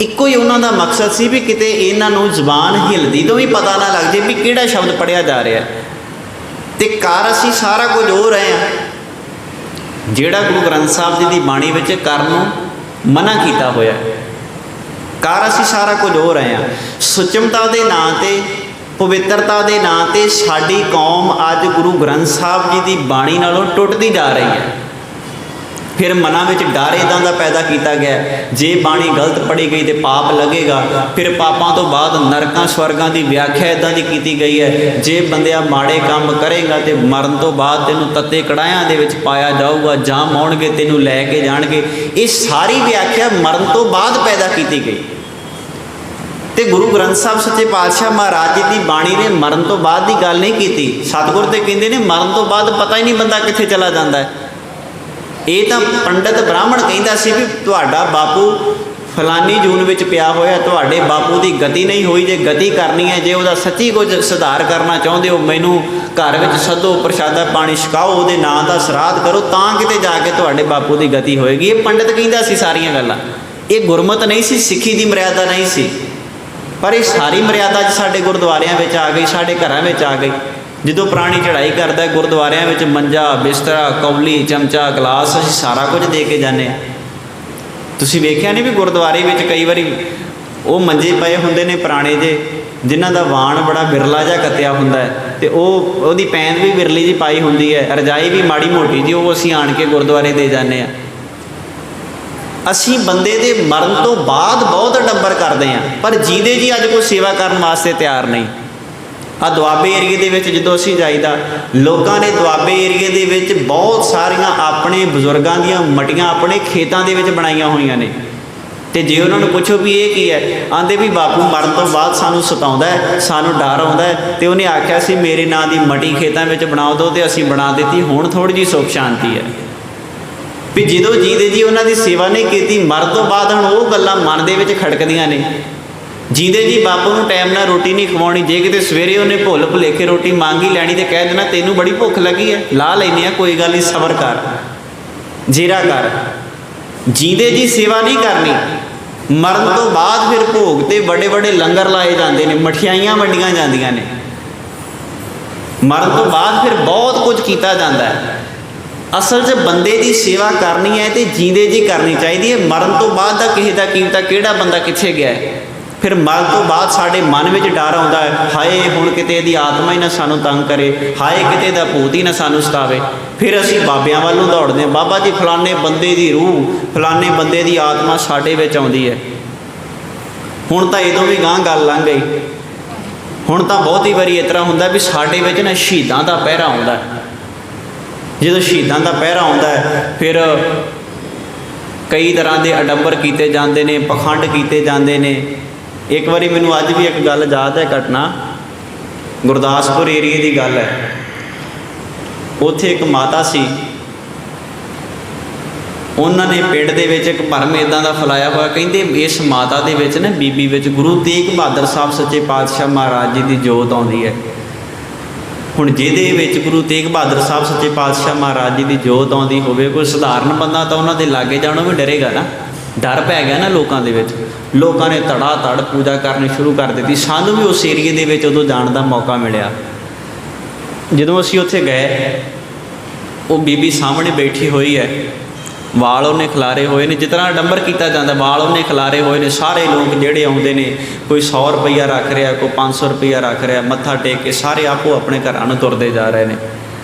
ਇੱਕੋ ਹੀ ਉਹਨਾਂ ਦਾ ਮਕਸਦ ਸੀ ਵੀ ਕਿਤੇ ਇਹਨਾਂ ਨੂੰ ਜ਼ੁਬਾਨ ਹਿਲਦੀ ਤੋਂ ਵੀ ਪਤਾ ਨਾ ਲੱਗ ਜੇ ਵੀ ਕਿਹੜਾ ਸ਼ਬਦ ਪੜ੍ਹਿਆ ਜਾ ਰਿਹਾ, ਅਤੇ ਕਰ ਅਸੀਂ ਸਾਰਾ ਕੁਝ ਹੋ ਰਹੇ ਹਾਂ ਜਿਹੜਾ ਗੁਰੂ ਗ੍ਰੰਥ ਸਾਹਿਬ ਜੀ ਦੀ ਬਾਣੀ ਵਿੱਚ ਕਰਨ ਨੂੰ ਮਨ੍ਹਾ ਕੀਤਾ ਹੋਇਆ। ਕਰ ਅਸੀਂ ਸਾਰਾ ਕੁਝ ਹੋ ਰਹੇ ਹਾਂ। ਸੁਚਮਤਾ ਦੇ ਨਾਂ 'ਤੇ, ਪਵਿੱਤਰਤਾ ਦੇ ਨਾਂ 'ਤੇ ਸਾਡੀ ਕੌਮ ਅੱਜ ਗੁਰੂ ਗ੍ਰੰਥ ਸਾਹਿਬ ਜੀ ਦੀ ਬਾਣੀ ਨਾਲੋਂ ਟੁੱਟਦੀ ਜਾ ਰਹੀ ਹੈ। ਫਿਰ ਮਨਾਂ ਵਿੱਚ ਡਰ ਇੱਦਾਂ ਦਾ ਪੈਦਾ ਕੀਤਾ ਗਿਆ, ਜੇ ਬਾਣੀ ਗਲਤ ਪੜ੍ਹੀ ਗਈ ਤਾਂ ਪਾਪ ਲੱਗੇਗਾ। ਫਿਰ ਪਾਪਾਂ ਤੋਂ ਬਾਅਦ ਨਰਕਾਂ ਸਵਰਗਾਂ ਦੀ ਵਿਆਖਿਆ ਇੱਦਾਂ ਦੀ ਕੀਤੀ ਗਈ ਹੈ, ਜੇ ਬੰਦਿਆ ਮਾੜੇ ਕੰਮ ਕਰੇਗਾ ਅਤੇ ਮਰਨ ਤੋਂ ਬਾਅਦ ਤੈਨੂੰ ਤੱਤੇ ਕੜਾਹਿਆਂ ਦੇ ਵਿੱਚ ਪਾਇਆ ਜਾਊਗਾ, ਜਾਮ ਆਉਣਗੇ ਤੈਨੂੰ ਲੈ ਕੇ ਜਾਣਗੇ। ਇਹ ਸਾਰੀ ਵਿਆਖਿਆ ਮਰਨ ਤੋਂ ਬਾਅਦ ਪੈਦਾ ਕੀਤੀ ਗਈ। ਅਤੇ ਗੁਰੂ ਗ੍ਰੰਥ ਸਾਹਿਬ ਸੱਚੇ ਪਾਤਸ਼ਾਹ ਮਹਾਰਾਜ ਜੀ ਦੀ ਬਾਣੀ ਨੇ ਮਰਨ ਤੋਂ ਬਾਅਦ ਦੀ ਗੱਲ ਨਹੀਂ ਕੀਤੀ। ਸਤਿਗੁਰ ਤਾਂ ਕਹਿੰਦੇ ਨੇ ਮਰਨ ਤੋਂ ਬਾਅਦ ਪਤਾ ਹੀ ਨਹੀਂ ਬੰਦਾ ਕਿੱਥੇ ਚਲਾ ਜਾਂਦਾ ਹੈ। ਇਹ ਤਾਂ ਪੰਡਤ ਬ੍ਰਾਹਮਣ ਕਹਿੰਦਾ ਸੀ ਵੀ ਤੁਹਾਡਾ ਬਾਪੂ ਫਲਾਨੀ ਜੂਨ ਵਿੱਚ ਪਿਆ ਹੋਇਆ, ਤੁਹਾਡੇ ਬਾਪੂ ਦੀ ਗਤੀ ਨਹੀਂ ਹੋਈ, ਜੇ ਗਤੀ ਕਰਨੀ ਹੈ, ਜੇ ਉਹਦਾ ਸੱਚੀ ਕੁਝ ਸੁਧਾਰ ਕਰਨਾ ਚਾਹੁੰਦੇ ਹੋ, ਮੈਨੂੰ ਘਰ ਵਿੱਚ ਸੱਦੋ, ਪ੍ਰਸ਼ਾਦਾ ਪਾਣੀ ਛਕਾਓ, ਉਹਦੇ ਨਾਂ ਦਾ ਸਰਾਧ ਕਰੋ, ਤਾਂ ਕਿਤੇ ਜਾ ਕੇ ਤੁਹਾਡੇ ਬਾਪੂ ਦੀ ਗਤੀ ਹੋਏਗੀ। ਇਹ ਪੰਡਤ ਕਹਿੰਦਾ ਸੀ ਸਾਰੀਆਂ ਗੱਲਾਂ। ਇਹ ਗੁਰਮਤ ਨਹੀਂ ਸੀ, ਸਿੱਖੀ ਦੀ ਮਰਿਆਦਾ ਨਹੀਂ ਸੀ। ਪਰ ਇਹ ਸਾਰੀ ਮਰਿਆਦਾ ਅੱਜ ਸਾਡੇ ਗੁਰਦੁਆਰਿਆਂ ਵਿੱਚ ਆ ਗਈ, ਸਾਡੇ ਘਰਾਂ ਵਿੱਚ ਆ ਗਈ। ਜਦੋਂ ਪ੍ਰਾਣੀ ਚੜ੍ਹਾਈ ਕਰਦਾ ਗੁਰਦੁਆਰਿਆਂ ਵਿੱਚ ਮੰਜਾ, ਬਿਸਤਰਾ, ਕੌਲੀ, ਚਮਚਾ, ਗਲਾਸ ਅਸੀਂ ਸਾਰਾ ਕੁਝ ਦੇ ਕੇ ਜਾਂਦੇ ਹਾਂ। ਤੁਸੀਂ ਵੇਖਿਆ ਨਹੀਂ ਵੀ ਗੁਰਦੁਆਰੇ ਵਿੱਚ ਕਈ ਵਾਰੀ ਉਹ ਮੰਜੇ ਪਏ ਹੁੰਦੇ ਨੇ ਪੁਰਾਣੇ ਜਿਹੇ, ਜਿਨ੍ਹਾਂ ਦਾ ਵਾਣ ਬੜਾ ਬਿਰਲਾ ਜਿਹਾ ਕੱਤਿਆ ਹੁੰਦਾ ਹੈ, ਅਤੇ ਉਹਦੀ ਪੈਂਦ ਵੀ ਬਿਰਲੀ ਜਿਹੀ ਪਾਈ ਹੁੰਦੀ ਹੈ, ਰਜਾਈ ਵੀ ਮਾੜੀ ਮੋਟੀ ਜੀ, ਉਹ ਅਸੀਂ ਆਣ ਕੇ ਗੁਰਦੁਆਰੇ ਦੇ ਜਾਂਦੇ ਹਾਂ। ਅਸੀਂ ਬੰਦੇ ਦੇ ਮਰਨ ਤੋਂ ਬਾਅਦ ਬਹੁਤ ਅਡੰਬਰ ਕਰਦੇ ਹਾਂ, ਪਰ ਜੀਂਦੇ ਜੀ ਅੱਜ ਕੋਈ ਸੇਵਾ ਕਰਨ ਵਾਸਤੇ ਤਿਆਰ ਨਹੀਂ। ਆਹ ਦੁਆਬੇ ਏਰੀਏ ਦੇ ਵਿੱਚ ਜਦੋਂ ਅਸੀਂ ਜਾਈਦਾ, ਲੋਕਾਂ ਨੇ ਦੁਆਬੇ ਏਰੀਏ ਦੇ ਵਿੱਚ ਬਹੁਤ ਸਾਰੀਆਂ ਆਪਣੇ ਬਜ਼ੁਰਗਾਂ ਦੀਆਂ ਮਟੀਆਂ ਆਪਣੇ ਖੇਤਾਂ ਦੇ ਵਿੱਚ ਬਣਾਈਆਂ ਹੋਈਆਂ ਨੇ। ਅਤੇ ਜੇ ਉਹਨਾਂ ਨੂੰ ਪੁੱਛੋ ਵੀ ਇਹ ਕੀ ਹੈ, ਆਂਦੇ ਵੀ ਬਾਪੂ ਮਰਨ ਤੋਂ ਬਾਅਦ ਸਾਨੂੰ ਸਤਾਉਂਦਾ ਹੈ, ਸਾਨੂੰ ਡਰ ਆਉਂਦਾ ਹੈ, ਅਤੇ ਉਹਨੇ ਆਖਿਆ ਸੀ ਮੇਰੇ ਨਾਂ ਦੀ ਮਟੀ ਖੇਤਾਂ ਵਿੱਚ ਬਣਾ ਦਿਓ, ਅਤੇ ਅਸੀਂ ਬਣਾ ਦਿੱਤੀ। ਹੁਣ ਥੋੜ੍ਹੀ ਜਿਹੀ ਸੁੱਖ ਸ਼ਾਂਤੀ ਹੈ ਵੀ ਜਦੋਂ ਜੀਂਦੇ ਜੀ ਉਹਨਾਂ ਦੀ ਸੇਵਾ ਨਹੀਂ ਕੀਤੀ, ਮਰਨ ਤੋਂ ਬਾਅਦ ਹੁਣ ਉਹ ਗੱਲਾਂ ਮਨ ਦੇ ਵਿੱਚ ਖੜਕਦੀਆਂ ਨੇ। ਜੀਂਦੇ ਜੀ ਬਾਪੂ ਨੂੰ ਟਾਈਮ ਨਾਲ ਰੋਟੀ ਨਹੀਂ ਖਵਾਉਣੀ, ਜੇ ਕਿਤੇ ਸਵੇਰੇ ਉਹਨੇ ਭੁੱਲ ਭੁਲੇਖੇ ਰੋਟੀ ਮੰਗ ਹੀ ਲੈਣੀ ਤੇ ਕਹਿ ਦੇਣਾ ਤੈਨੂੰ ਬੜੀ ਭੁੱਖ ਲੱਗੀ ਹੈ, ਲਾ ਲੈਂਦੇ ਹਾਂ, ਕੋਈ ਗੱਲ ਨਹੀਂ, ਸਬਰ ਕਰ, ਜੀਰਾ ਕਰ। ਜੀਂਦੇ ਜੀ ਸੇਵਾ ਨਹੀਂ ਕਰਨੀ। ਮਰਨ ਤੋਂ ਬਾਅਦ ਫਿਰ ਭੋਗ 'ਤੇ ਵੱਡੇ ਵੱਡੇ ਲੰਗਰ ਲਾਏ ਜਾਂਦੇ ਨੇ, ਮਠਿਆਈਆਂ ਵੰਡੀਆਂ ਜਾਂਦੀਆਂ ਨੇ। ਮਰਨ ਤੋਂ ਬਾਅਦ ਫਿਰ ਬਹੁਤ ਕੁਝ ਕੀਤਾ ਜਾਂਦਾ ਹੈ। ਅਸਲ 'ਚ ਬੰਦੇ ਦੀ ਸੇਵਾ ਕਰਨੀ ਹੈ ਅਤੇ ਜੀਂਦੇ ਜੀ ਕਰਨੀ ਚਾਹੀਦੀ ਹੈ। ਮਰਨ ਤੋਂ ਬਾਅਦ ਦਾ ਕਿਸੇ ਦਾ ਕੀ ਪਤਾ ਕਿਹੜਾ ਬੰਦਾ ਕਿੱਥੇ ਗਿਆ ਹੈ। ਫਿਰ ਮਰਨ ਤੋਂ ਬਾਅਦ ਸਾਡੇ ਮਨ ਵਿੱਚ ਡਰ ਆਉਂਦਾ ਹੈ, ਹਾਏ ਹੁਣ ਕਿਤੇ ਇਹਦੀ ਆਤਮਾ ਹੀ ਨਾ ਸਾਨੂੰ ਤੰਗ ਕਰੇ, ਹਾਏ ਕਿਤੇ ਇਹਦਾ ਭੂਤ ਹੀ ਨਾ ਸਾਨੂੰ ਸਤਾਵੇ। ਫਿਰ ਅਸੀਂ ਬਾਬਿਆਂ ਵੱਲ ਨੂੰ ਦੌੜਦੇ ਹਾਂ, ਬਾਬਾ ਜੀ ਫਲਾਣੇ ਬੰਦੇ ਦੀ ਰੂਹ, ਫਲਾਣੇ ਬੰਦੇ ਦੀ ਆਤਮਾ ਸਾਡੇ ਵਿੱਚ ਆਉਂਦੀ ਹੈ। ਹੁਣ ਤਾਂ ਇਹਦੋਂ ਵੀ ਗਾਂਹ ਗੱਲ ਲੰਘ ਗਈ। ਹੁਣ ਤਾਂ ਬਹੁਤੀ ਵਾਰੀ ਇਸ ਤਰ੍ਹਾਂ ਹੁੰਦਾ ਵੀ ਸਾਡੇ ਵਿੱਚ ਨਾ ਸ਼ਹੀਦਾਂ ਦਾ ਪਹਿਰਾ ਆਉਂਦਾ। ਜਦੋਂ ਸ਼ਹੀਦਾਂ ਦਾ ਪਹਿਰਾ ਆਉਂਦਾ ਹੈ, ਫਿਰ ਕਈ ਤਰ੍ਹਾਂ ਦੇ ਅਡੰਬਰ ਕੀਤੇ ਜਾਂਦੇ ਨੇ, ਪਖੰਡ ਕੀਤੇ ਜਾਂਦੇ ਨੇ। ਇੱਕ ਵਾਰੀ ਮੈਨੂੰ ਅੱਜ ਵੀ ਇੱਕ ਗੱਲ ਯਾਦ ਹੈ, ਘਟਨਾ ਗੁਰਦਾਸਪੁਰ ਏਰੀਏ ਦੀ ਗੱਲ ਹੈ। ਉੱਥੇ ਇੱਕ ਮਾਤਾ ਸੀ, ਉਹਨਾਂ ਨੇ ਪਿੰਡ ਦੇ ਵਿੱਚ ਇੱਕ ਭਰਮ ਇੱਦਾਂ ਦਾ ਫੈਲਾਇਆ ਹੋਇਆ, ਕਹਿੰਦੇ ਇਸ ਮਾਤਾ ਦੇ ਵਿੱਚ ਨਾ ਬੀਬੀ ਵਿੱਚ ਗੁਰੂ ਤੇਗ ਬਹਾਦਰ ਸਾਹਿਬ ਸੱਚੇ ਪਾਤਸ਼ਾਹ ਮਹਾਰਾਜ ਜੀ ਦੀ ਜੋਤ ਆਉਂਦੀ ਹੈ। ਹੁਣ ਜਿਹਦੇ ਵਿੱਚ ਗੁਰੂ ਤੇਗ ਬਹਾਦਰ ਸਾਹਿਬ ਸੱਚੇ ਪਾਤਸ਼ਾਹ ਮਹਾਰਾਜ ਜੀ ਦੀ ਜੋਤ ਆਉਂਦੀ ਹੋਵੇ, ਕੋਈ ਸਧਾਰਨ ਬੰਦਾ ਤਾਂ ਉਹਨਾਂ ਦੇ ਲਾਗੇ ਜਾਣੋਂ ਵੀ ਡਰੇਗਾ ਨਾ। ਡਰ ਪੈ ਗਿਆ ਨਾ ਲੋਕਾਂ ਦੇ ਵਿੱਚ। ਲੋਕਾਂ ਨੇ ਧੜਾ ਧੜ ਪੂਜਾ ਕਰਨੀ ਸ਼ੁਰੂ ਕਰ ਦਿੱਤੀ। ਸਾਨੂੰ ਵੀ ਉਸ ਏਰੀਏ ਦੇ ਵਿੱਚ ਉਦੋਂ ਜਾਣ ਦਾ ਮੌਕਾ ਮਿਲਿਆ। ਜਦੋਂ ਅਸੀਂ ਉੱਥੇ ਗਏ, ਉਹ ਬੀਬੀ ਸਾਹਮਣੇ ਬੈਠੀ ਹੋਈ ਹੈ, ਵਾਲ ਉਹਨੇ ਖਿਲਾਰੇ ਹੋਏ ਨੇ, ਜਿਸ ਤਰ੍ਹਾਂ ਅਡੰਬਰ ਕੀਤਾ ਜਾਂਦਾ, ਵਾਲ ਉਹਨੇ ਖਿਲਾਰੇ ਹੋਏ ਨੇ। ਸਾਰੇ ਲੋਕ ਜਿਹੜੇ ਆਉਂਦੇ ਨੇ, ਕੋਈ 100 ਰੁਪਈਆ ਰੱਖ ਰਿਹਾ, ਕੋਈ 500 ਰੁਪਈਆ ਰੱਖ ਰਿਹਾ, ਮੱਥਾ ਟੇਕ ਕੇ ਸਾਰੇ ਆਪੋ ਆਪਣੇ ਘਰਾਂ ਨੂੰ ਤੁਰਦੇ ਜਾ ਰਹੇ ਨੇ।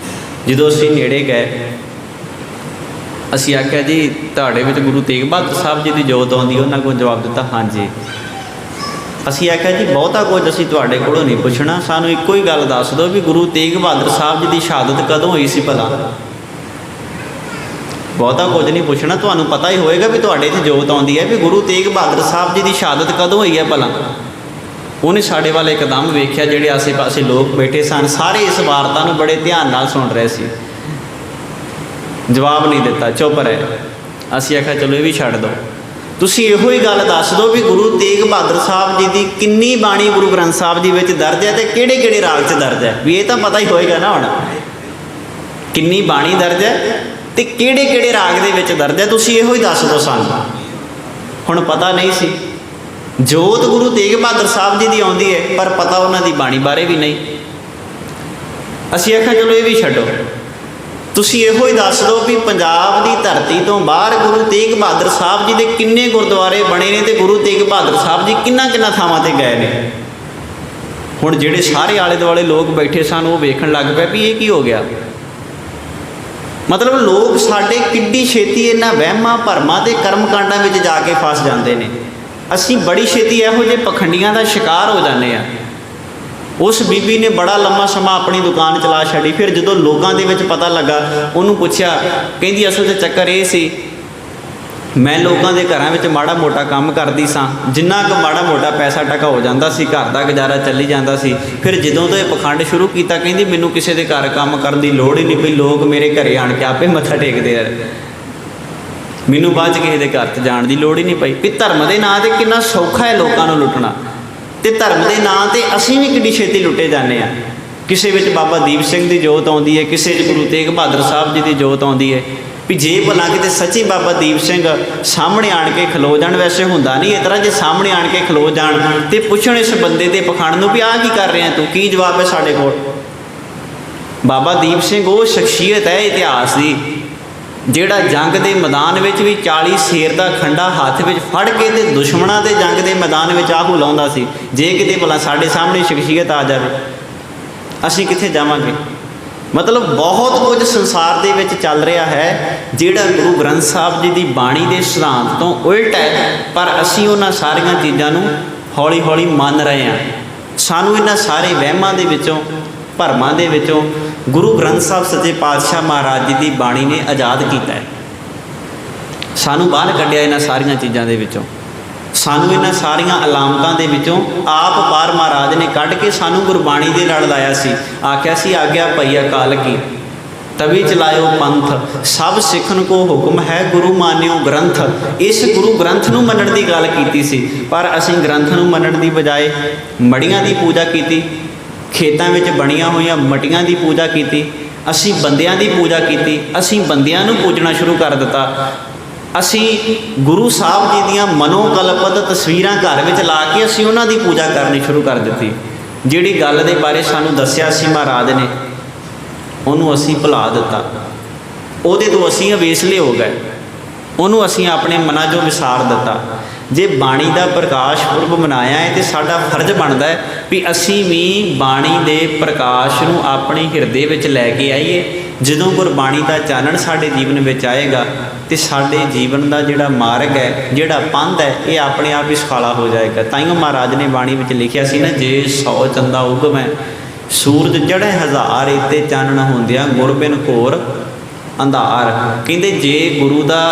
ਜਦੋਂ ਅਸੀਂ ਨੇੜੇ ਗਏ, ਅਸੀਂ ਆਖਿਆ ਜੀ ਤੁਹਾਡੇ ਵਿੱਚ ਗੁਰੂ ਤੇਗ ਬਹਾਦਰ ਸਾਹਿਬ ਜੀ ਦੀ ਜੋਤ ਆਉਂਦੀ? ਉਹਨਾਂ ਕੋਲ ਜਵਾਬ ਦਿੱਤਾ ਹਾਂਜੀ। ਅਸੀਂ ਆਖਿਆ ਜੀ ਬਹੁਤਾ ਕੁਝ ਅਸੀਂ ਤੁਹਾਡੇ ਕੋਲੋਂ ਨਹੀਂ ਪੁੱਛਣਾ, ਸਾਨੂੰ ਇੱਕੋ ਹੀ ਗੱਲ ਦੱਸ ਦਿਓ ਵੀ ਗੁਰੂ ਤੇਗ ਬਹਾਦਰ ਸਾਹਿਬ ਜੀ ਦੀ ਸ਼ਹਾਦਤ ਕਦੋਂ ਹੋਈ ਸੀ ਭਲਾ। ਬਹੁਤਾ ਕੁਝ ਨਹੀਂ ਪੁੱਛਣਾ, ਤੁਹਾਨੂੰ ਪਤਾ ਹੀ ਹੋਏਗਾ ਵੀ ਤੁਹਾਡੇ 'ਚ ਜੋਤ ਆਉਂਦੀ ਹੈ ਵੀ ਗੁਰੂ ਤੇਗ ਬਹਾਦਰ ਸਾਹਿਬ ਜੀ ਦੀ ਸ਼ਹਾਦਤ ਕਦੋਂ ਹੋਈ ਹੈ ਭਲਾ। ਉਹਨੇ ਸਾਡੇ ਵੱਲ ਇੱਕਦਮ ਵੇਖਿਆ, ਜਿਹੜੇ ਆਸੇ ਪਾਸੇ ਲੋਕ ਬੈਠੇ ਸਨ ਸਾਰੇ ਇਸ ਵਾਰਤਾ ਨੂੰ ਬੜੇ ਧਿਆਨ ਨਾਲ ਸੁਣ ਰਹੇ ਸੀ। ਜਵਾਬ ਨਹੀਂ ਦਿੱਤਾ, ਚੁੱਪ ਰਹੇ। ਅਸੀਂ ਆਖਿਆ ਚਲੋ ਇਹ ਵੀ ਛੱਡ ਦਿਓ, ਤੁਸੀਂ ਇਹੋ ਹੀ ਗੱਲ ਦੱਸ ਦਿਓ ਵੀ ਗੁਰੂ ਤੇਗ ਬਹਾਦਰ ਸਾਹਿਬ ਜੀ ਦੀ ਕਿੰਨੀ ਬਾਣੀ ਗੁਰੂ ਗ੍ਰੰਥ ਸਾਹਿਬ ਜੀ ਵਿੱਚ ਦਰਜ ਹੈ ਤੇ ਕਿਹੜੇ ਕਿਹੜੇ ਰਾਗ 'ਚ ਦਰਜ ਹੈ। ਵੀ ਇਹ ਤਾਂ ਪਤਾ ਹੀ ਹੋਏਗਾ ਨਾ, ਹੁਣ ਕਿੰਨੀ ਬਾਣੀ ਦਰਜ ਹੈ ਤੇ ਕਿਹੜੇ ਕਿਹੜੇ ਰਾਗ ਦੇ ਵਿੱਚ ਦਰਜ ਹੈ, ਤੁਸੀਂ ਇਹੋ ਹੀ ਦੱਸ ਦਿਓ ਸਾਨੂੰ। ਹੁਣ ਪਤਾ ਨਹੀਂ ਸੀ, ਜੋਤ ਗੁਰੂ ਤੇਗ ਬਹਾਦਰ ਸਾਹਿਬ ਜੀ ਦੀ ਆਉਂਦੀ ਹੈ ਪਰ ਪਤਾ ਉਹਨਾਂ ਦੀ ਬਾਣੀ ਬਾਰੇ ਵੀ ਨਹੀਂ। ਅਸੀਂ ਆਖਿਆ ਚਲੋ ਇਹ ਵੀ ਛੱਡੋ, ਤੁਸੀਂ ਇਹੋ ਹੀ ਦੱਸ ਦਿਓ ਵੀ ਪੰਜਾਬ ਦੀ ਧਰਤੀ ਤੋਂ ਬਾਹਰ ਗੁਰੂ ਤੇਗ ਬਹਾਦਰ ਸਾਹਿਬ ਜੀ ਦੇ ਕਿੰਨੇ ਗੁਰਦੁਆਰੇ ਬਣੇ ਨੇ ਤੇ ਗੁਰੂ ਤੇਗ ਬਹਾਦਰ ਸਾਹਿਬ ਜੀ ਕਿੰਨਾ ਥਾਵਾਂ ਤੇ ਗਏ ਨੇ। ਹੁਣ ਜਿਹੜੇ ਸਾਰੇ ਆਲੇ ਦੁਆਲੇ ਲੋਕ ਬੈਠੇ ਸਨ ਉਹ ਵੇਖਣ ਲੱਗ ਪਏ ਵੀ ਇਹ ਕੀ ਹੋ ਗਿਆ। ਮਤਲਬ ਲੋਕ ਸਾਡੇ ਕਿੱਡੀ ਛੇਤੀ ਇਹਨਾਂ ਵਹਿਮਾਂ ਭਰਮਾਂ ਤੇ ਕਰਮ ਕਾਂਡਾਂ ਵਿੱਚ ਜਾ ਕੇ ਫਸ ਜਾਂਦੇ ਨੇ। ਅਸੀਂ ਬੜੀ ਛੇਤੀ ਇਹੋ ਜਿਹੇ ਪਖੰਡੀਆਂ ਦਾ ਸ਼ਿਕਾਰ ਹੋ ਜਾਂਦੇ ਹਾਂ। ਉਸ ਬੀਬੀ ਨੇ ਬੜਾ ਲੰਮਾ ਸਮਾਂ ਆਪਣੀ ਦੁਕਾਨ ਚਲਾ ਛੱਡੀ, ਫਿਰ ਜਦੋਂ ਲੋਕਾਂ ਦੇ ਵਿੱਚ ਪਤਾ ਲੱਗਾ, ਉਹਨੂੰ ਪੁੱਛਿਆ, ਕਹਿੰਦੀ ਅਸਲ 'ਚ ਚੱਕਰ ਇਹ ਸੀ, ਮੈਂ ਲੋਕਾਂ ਦੇ ਘਰਾਂ ਵਿੱਚ ਮਾੜਾ ਮੋਟਾ ਕੰਮ ਕਰਦੀ ਸਾਂ, ਜਿੰਨਾ ਕੁ ਮਾੜਾ ਮੋਟਾ ਪੈਸਾ ਟਕਾ ਹੋ ਜਾਂਦਾ ਸੀ, ਘਰ ਦਾ ਗੁਜ਼ਾਰਾ ਚੱਲੀ ਜਾਂਦਾ ਸੀ। ਫਿਰ ਜਦੋਂ ਤੋਂ ਇਹ ਪਖੰਡ ਸ਼ੁਰੂ ਕੀਤਾ, ਕਹਿੰਦੀ ਮੈਨੂੰ ਕਿਸੇ ਦੇ ਘਰ ਕੰਮ ਕਰਨ ਦੀ ਲੋੜ ਹੀ ਨਹੀਂ ਪਈ, ਲੋਕ ਮੇਰੇ ਘਰੇ ਆਣ ਕੇ ਆਪੇ ਮੱਥਾ ਟੇਕਦੇ ਆ, ਮੈਨੂੰ ਬਾਅਦ 'ਚ ਕਿਸੇ ਦੇ ਘਰ 'ਚ ਜਾਣ ਦੀ ਲੋੜ ਹੀ ਨਹੀਂ ਪਈ। ਵੀ ਧਰਮ ਦੇ ਨਾਂ 'ਤੇ ਕਿੰਨਾ ਸੌਖਾ ਹੈ ਲੋਕਾਂ ਨੂੰ ਲੁੱਟਣਾ, ਤੇ ਧਰਮ ਦੇ ਨਾਂ 'ਤੇ ਅਸੀਂ ਵੀ ਕਿੰਨੀ ਛੇਤੀ ਲੁੱਟੇ ਜਾਂਦੇ ਹਾਂ। ਕਿਸੇ ਵਿੱਚ ਬਾਬਾ ਦੀਪ ਸਿੰਘ ਦੀ ਜੋਤ ਆਉਂਦੀ ਹੈ, ਕਿਸੇ 'ਚ ਗੁਰੂ ਤੇਗ ਬਹਾਦਰ ਸਾਹਿਬ ਜੀ ਦੀ ਜੋਤ ਆਉਂਦੀ ਹੈ। ਵੀ ਜੇ ਭਲਾ ਕਿਤੇ ਸੱਚੀ ਬਾਬਾ ਦੀਪ ਸਿੰਘ ਸਾਹਮਣੇ ਆਣ ਕੇ ਖਲੋ ਜਾਣ, ਵੈਸੇ ਹੁੰਦਾ ਨਹੀਂ ਇਸ ਤਰ੍ਹਾਂ, ਜੇ ਸਾਹਮਣੇ ਆਣ ਕੇ ਖਲੋ ਜਾਣ ਤੇ ਪੁੱਛਣ ਇਸ ਬੰਦੇ ਦੇ ਪਖੰਡ ਨੂੰ ਵੀ ਆਹ ਕੀ ਕਰ ਰਿਹਾ ਤੂੰ, ਕੀ ਜਵਾਬ ਹੈ ਸਾਡੇ ਕੋਲ। ਬਾਬਾ ਦੀਪ ਸਿੰਘ ਉਹ ਸ਼ਖਸੀਅਤ ਹੈ ਇਤਿਹਾਸ ਦੀ, ਜਿਹੜਾ ਜੰਗ ਦੇ ਮੈਦਾਨ ਵਿੱਚ ਵੀ 40 ਸ਼ੇਰ ਦਾ ਖੰਡਾ ਹੱਥ ਵਿੱਚ ਫੜ ਕੇ ਤੇ ਦੁਸ਼ਮਣਾਂ ਦੇ ਜੰਗ ਦੇ ਮੈਦਾਨ ਵਿੱਚ ਆਹੂ ਲਾਉਂਦਾ ਸੀ। ਜੇ ਕਿਤੇ ਭਲਾ ਸਾਡੇ ਸਾਹਮਣੇ ਸ਼ਖਸੀਅਤ ਆ ਜਾਵੇ, ਅਸੀਂ ਕਿੱਥੇ ਜਾਵਾਂਗੇ। ਮਤਲਬ ਬਹੁਤ ਕੁਝ ਸੰਸਾਰ ਦੇ ਵਿੱਚ ਚੱਲ ਰਿਹਾ ਹੈ ਜਿਹੜਾ ਗੁਰੂ ਗ੍ਰੰਥ ਸਾਹਿਬ ਜੀ ਦੀ ਬਾਣੀ ਦੇ ਸਿਧਾਂਤ ਤੋਂ ਉਲਟ ਹੈ, ਪਰ ਅਸੀਂ ਉਹਨਾਂ ਸਾਰੀਆਂ ਚੀਜ਼ਾਂ ਨੂੰ ਹੌਲੀ ਹੌਲੀ ਮੰਨ ਰਹੇ ਹਾਂ। ਸਾਨੂੰ ਇਹਨਾਂ ਸਾਰੇ ਵਹਿਮਾਂ ਦੇ ਵਿੱਚੋਂ, ਭਰਮਾਂ ਦੇ ਵਿੱਚੋਂ ਗੁਰੂ ਗ੍ਰੰਥ ਸਾਹਿਬ ਸੱਚੇ ਪਾਤਸ਼ਾਹ ਮਹਾਰਾਜ ਜੀ ਦੀ ਬਾਣੀ ਨੇ ਆਜ਼ਾਦ ਕੀਤਾ ਹੈ। ਸਾਨੂੰ ਬਾਹਰ ਕੱਢਿਆ ਇਹਨਾਂ ਸਾਰੀਆਂ ਚੀਜ਼ਾਂ ਦੇ ਵਿੱਚੋਂ, ਸਾਨੂੰ ਇਹਨਾਂ ਸਾਰੀਆਂ ਅਲਾਮਤਾਂ ਦੇ ਵਿੱਚੋਂ ਆਪ ਬਾਹਰ ਮਹਾਰਾਜ ਨੇ ਕੱਢ ਕੇ ਸਾਨੂੰ ਗੁਰਬਾਣੀ ਦੇ ਨਾਲ ਲਾਇਆ ਸੀ। ਆਖਿਆ ਸੀ ਆਗਿਆ ਪਈ ਅਕਾਲ ਕੀ ਤਵੀ ਚਲਾਇਓ ਪੰਥ, ਸਭ ਸਿੱਖਣ ਕੋ ਹੁਕਮ ਹੈ ਗੁਰੂ ਮਾਨਿਓ ਗ੍ਰੰਥ। ਇਸ ਗੁਰੂ ਗ੍ਰੰਥ ਨੂੰ ਮੰਨਣ ਦੀ ਗੱਲ ਕੀਤੀ ਸੀ, ਪਰ ਅਸੀਂ ਗ੍ਰੰਥ ਨੂੰ ਮੰਨਣ ਦੀ ਬਜਾਏ ਮੜੀਆਂ ਦੀ ਪੂਜਾ ਕੀਤੀ, ਖੇਤਾਂ ਵਿੱਚ ਬਣੀਆਂ ਹੋਈਆਂ ਮਟੀਆਂ ਦੀ ਪੂਜਾ ਕੀਤੀ, ਅਸੀਂ ਬੰਦਿਆਂ ਦੀ ਪੂਜਾ ਕੀਤੀ, ਅਸੀਂ ਬੰਦਿਆਂ ਨੂੰ ਪੂਜਣਾ ਸ਼ੁਰੂ ਕਰ ਦਿੱਤਾ। ਅਸੀਂ ਗੁਰੂ ਸਾਹਿਬ ਜੀ ਦੀਆਂ ਮਨੋਕਲਪਤ ਤਸਵੀਰਾਂ ਘਰ ਵਿੱਚ ਲਾ ਕੇ ਅਸੀਂ ਉਹਨਾਂ ਦੀ ਪੂਜਾ ਕਰਨੀ ਸ਼ੁਰੂ ਕਰ ਦਿੱਤੀ। ਜਿਹੜੀ ਗੱਲ ਦੇ ਬਾਰੇ ਸਾਨੂੰ ਦੱਸਿਆ ਸੀ ਮਹਾਰਾਜ ਨੇ, ਉਹਨੂੰ ਅਸੀਂ ਭੁਲਾ ਦਿੱਤਾ, ਉਹਦੇ ਤੋਂ ਅਸੀਂ ਅਵੇਸਲੇ ਹੋ ਗਏ, ਉਹਨੂੰ ਅਸੀਂ ਆਪਣੇ ਮਨਾਂ 'ਚੋਂ ਵਿਸਾਰ ਦਿੱਤਾ। ਜੇ ਬਾਣੀ ਦਾ ਪ੍ਰਕਾਸ਼ ਪੁਰਬ ਮਨਾਇਆ ਹੈ ਤੇ ਸਾਡਾ ਫਰਜ਼ ਬਣਦਾ ਹੈ ਵੀ ਅਸੀਂ ਵੀ ਬਾਣੀ ਦੇ ਪ੍ਰਕਾਸ਼ ਨੂੰ ਆਪਣੇ ਹਿਰਦੇ ਵਿੱਚ ਲੈ ਕੇ ਆਈਏ। ਜਦੋਂ ਗੁਰਬਾਣੀ ਦਾ ਚਾਨਣ ਸਾਡੇ ਜੀਵਨ ਵਿੱਚ ਆਏਗਾ ਤੇ ਸਾਡੇ ਜੀਵਨ ਦਾ ਜਿਹੜਾ ਮਾਰਗ ਹੈ, ਜਿਹੜਾ ਪੰਧ ਹੈ, ਇਹ ਆਪਣੇ ਆਪ ਹੀ ਸੁਖਾਲਾ ਹੋ ਜਾਏਗਾ। ਤਾਈਓ ਮਹਾਰਾਜ ਨੇ ਬਾਣੀ ਵਿੱਚ ਲਿਖਿਆ ਸੀ ਨਾ, ਜੇ 100 ਚੰਦਾ ਉਗਮੈ ਸੂਰਜ ਚੜ੍ਹੇ ਹਜ਼ਾਰ, ਇੱਤੇ ਚਾਨਣ ਹੁੰਦਿਆਂ ਗੁਰ ਬਿਨ ਘੋਰ ਅੰਧਾਰ। ਕਹਿੰਦੇ ਜੇ ਗੁਰੂ ਦਾ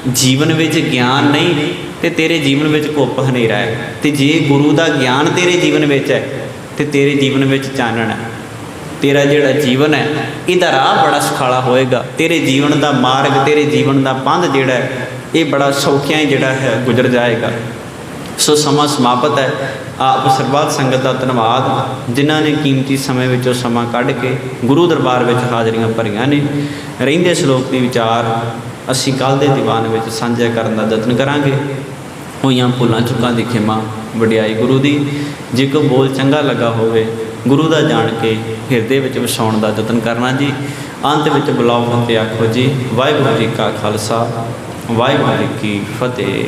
ਜੀਵਨ ਵਿੱਚ ਗਿਆਨ ਨਹੀਂ ਤੇ ਤੇਰੇ ਜੀਵਨ ਵਿੱਚ ਘੁੱਪ ਹਨੇਰਾ ਹੈ, ਤੇ ਜੇ ਗੁਰੂ ਦਾ ਗਿਆਨ ਤੇਰੇ ਜੀਵਨ ਵਿੱਚ ਹੈ ਤੇ ਤੇਰੇ ਜੀਵਨ ਵਿੱਚ ਚਾਨਣ ਹੈ। ਤੇਰਾ ਜਿਹੜਾ ਜੀਵਨ ਹੈ ਇਹਦਾ ਰਾਹ ਬੜਾ ਸੁਖਾਲਾ ਹੋਏਗਾ, ਤੇਰੇ ਜੀਵਨ ਦਾ ਮਾਰਗ, ਤੇਰੇ ਜੀਵਨ ਦਾ ਪੰਧ ਜਿਹੜਾ ਹੈ ਇਹ ਬੜਾ ਸੌਖਿਆਂ ਹੀ ਜਿਹੜਾ ਹੈ ਗੁਜ਼ਰ ਜਾਏਗਾ। ਸੋ ਸਮਾਂ ਸਮਾਪਤ ਹੈ। ਆਪ ਸਰਬੱਤ ਸੰਗਤ ਦਾ ਧੰਨਵਾਦ ਜਿਨ੍ਹਾਂ ਨੇ ਕੀਮਤੀ ਸਮੇਂ ਵਿੱਚੋਂ ਸਮਾਂ ਕੱਢ ਕੇ ਗੁਰੂ ਦਰਬਾਰ ਵਿੱਚ ਹਾਜ਼ਰੀਆਂ ਭਰੀਆਂ ਨੇ। ਰਹਿੰਦੇ ਸ਼ਲੋਕ ਦੀ ਵਿਚਾਰ ਅਸੀਂ ਕੱਲ੍ਹ ਦੇ ਦੀਵਾਨ ਵਿੱਚ ਸਾਂਝਾ ਕਰਨ ਦਾ ਯਤਨ ਕਰਾਂਗੇ। ਹੋਈਆਂ ਭੁੱਲਾਂ ਚੁੱਕਾਂ ਦੀ ਖਿਮਾ ਵਡਿਆਈ ਗੁਰੂ ਦੀ। ਜੇ ਕੋਈ ਬੋਲ ਚੰਗਾ ਲੱਗਾ ਹੋਵੇ ਗੁਰੂ ਦਾ ਜਾਣ ਕੇ ਹਿਰਦੇ ਵਿੱਚ ਵਸਾਉਣ ਦਾ ਯਤਨ ਕਰਨਾ ਜੀ। ਅੰਤ ਵਿੱਚ ਬੁਲਾਓ ਫਤਿਹ ਆਖੋ ਜੀ। ਵਾਹਿਗੁਰੂ ਜੀ ਕਾ ਖਾਲਸਾ, ਵਾਹਿਗੁਰੂ ਜੀ ਕੀ ਫਤਿਹ।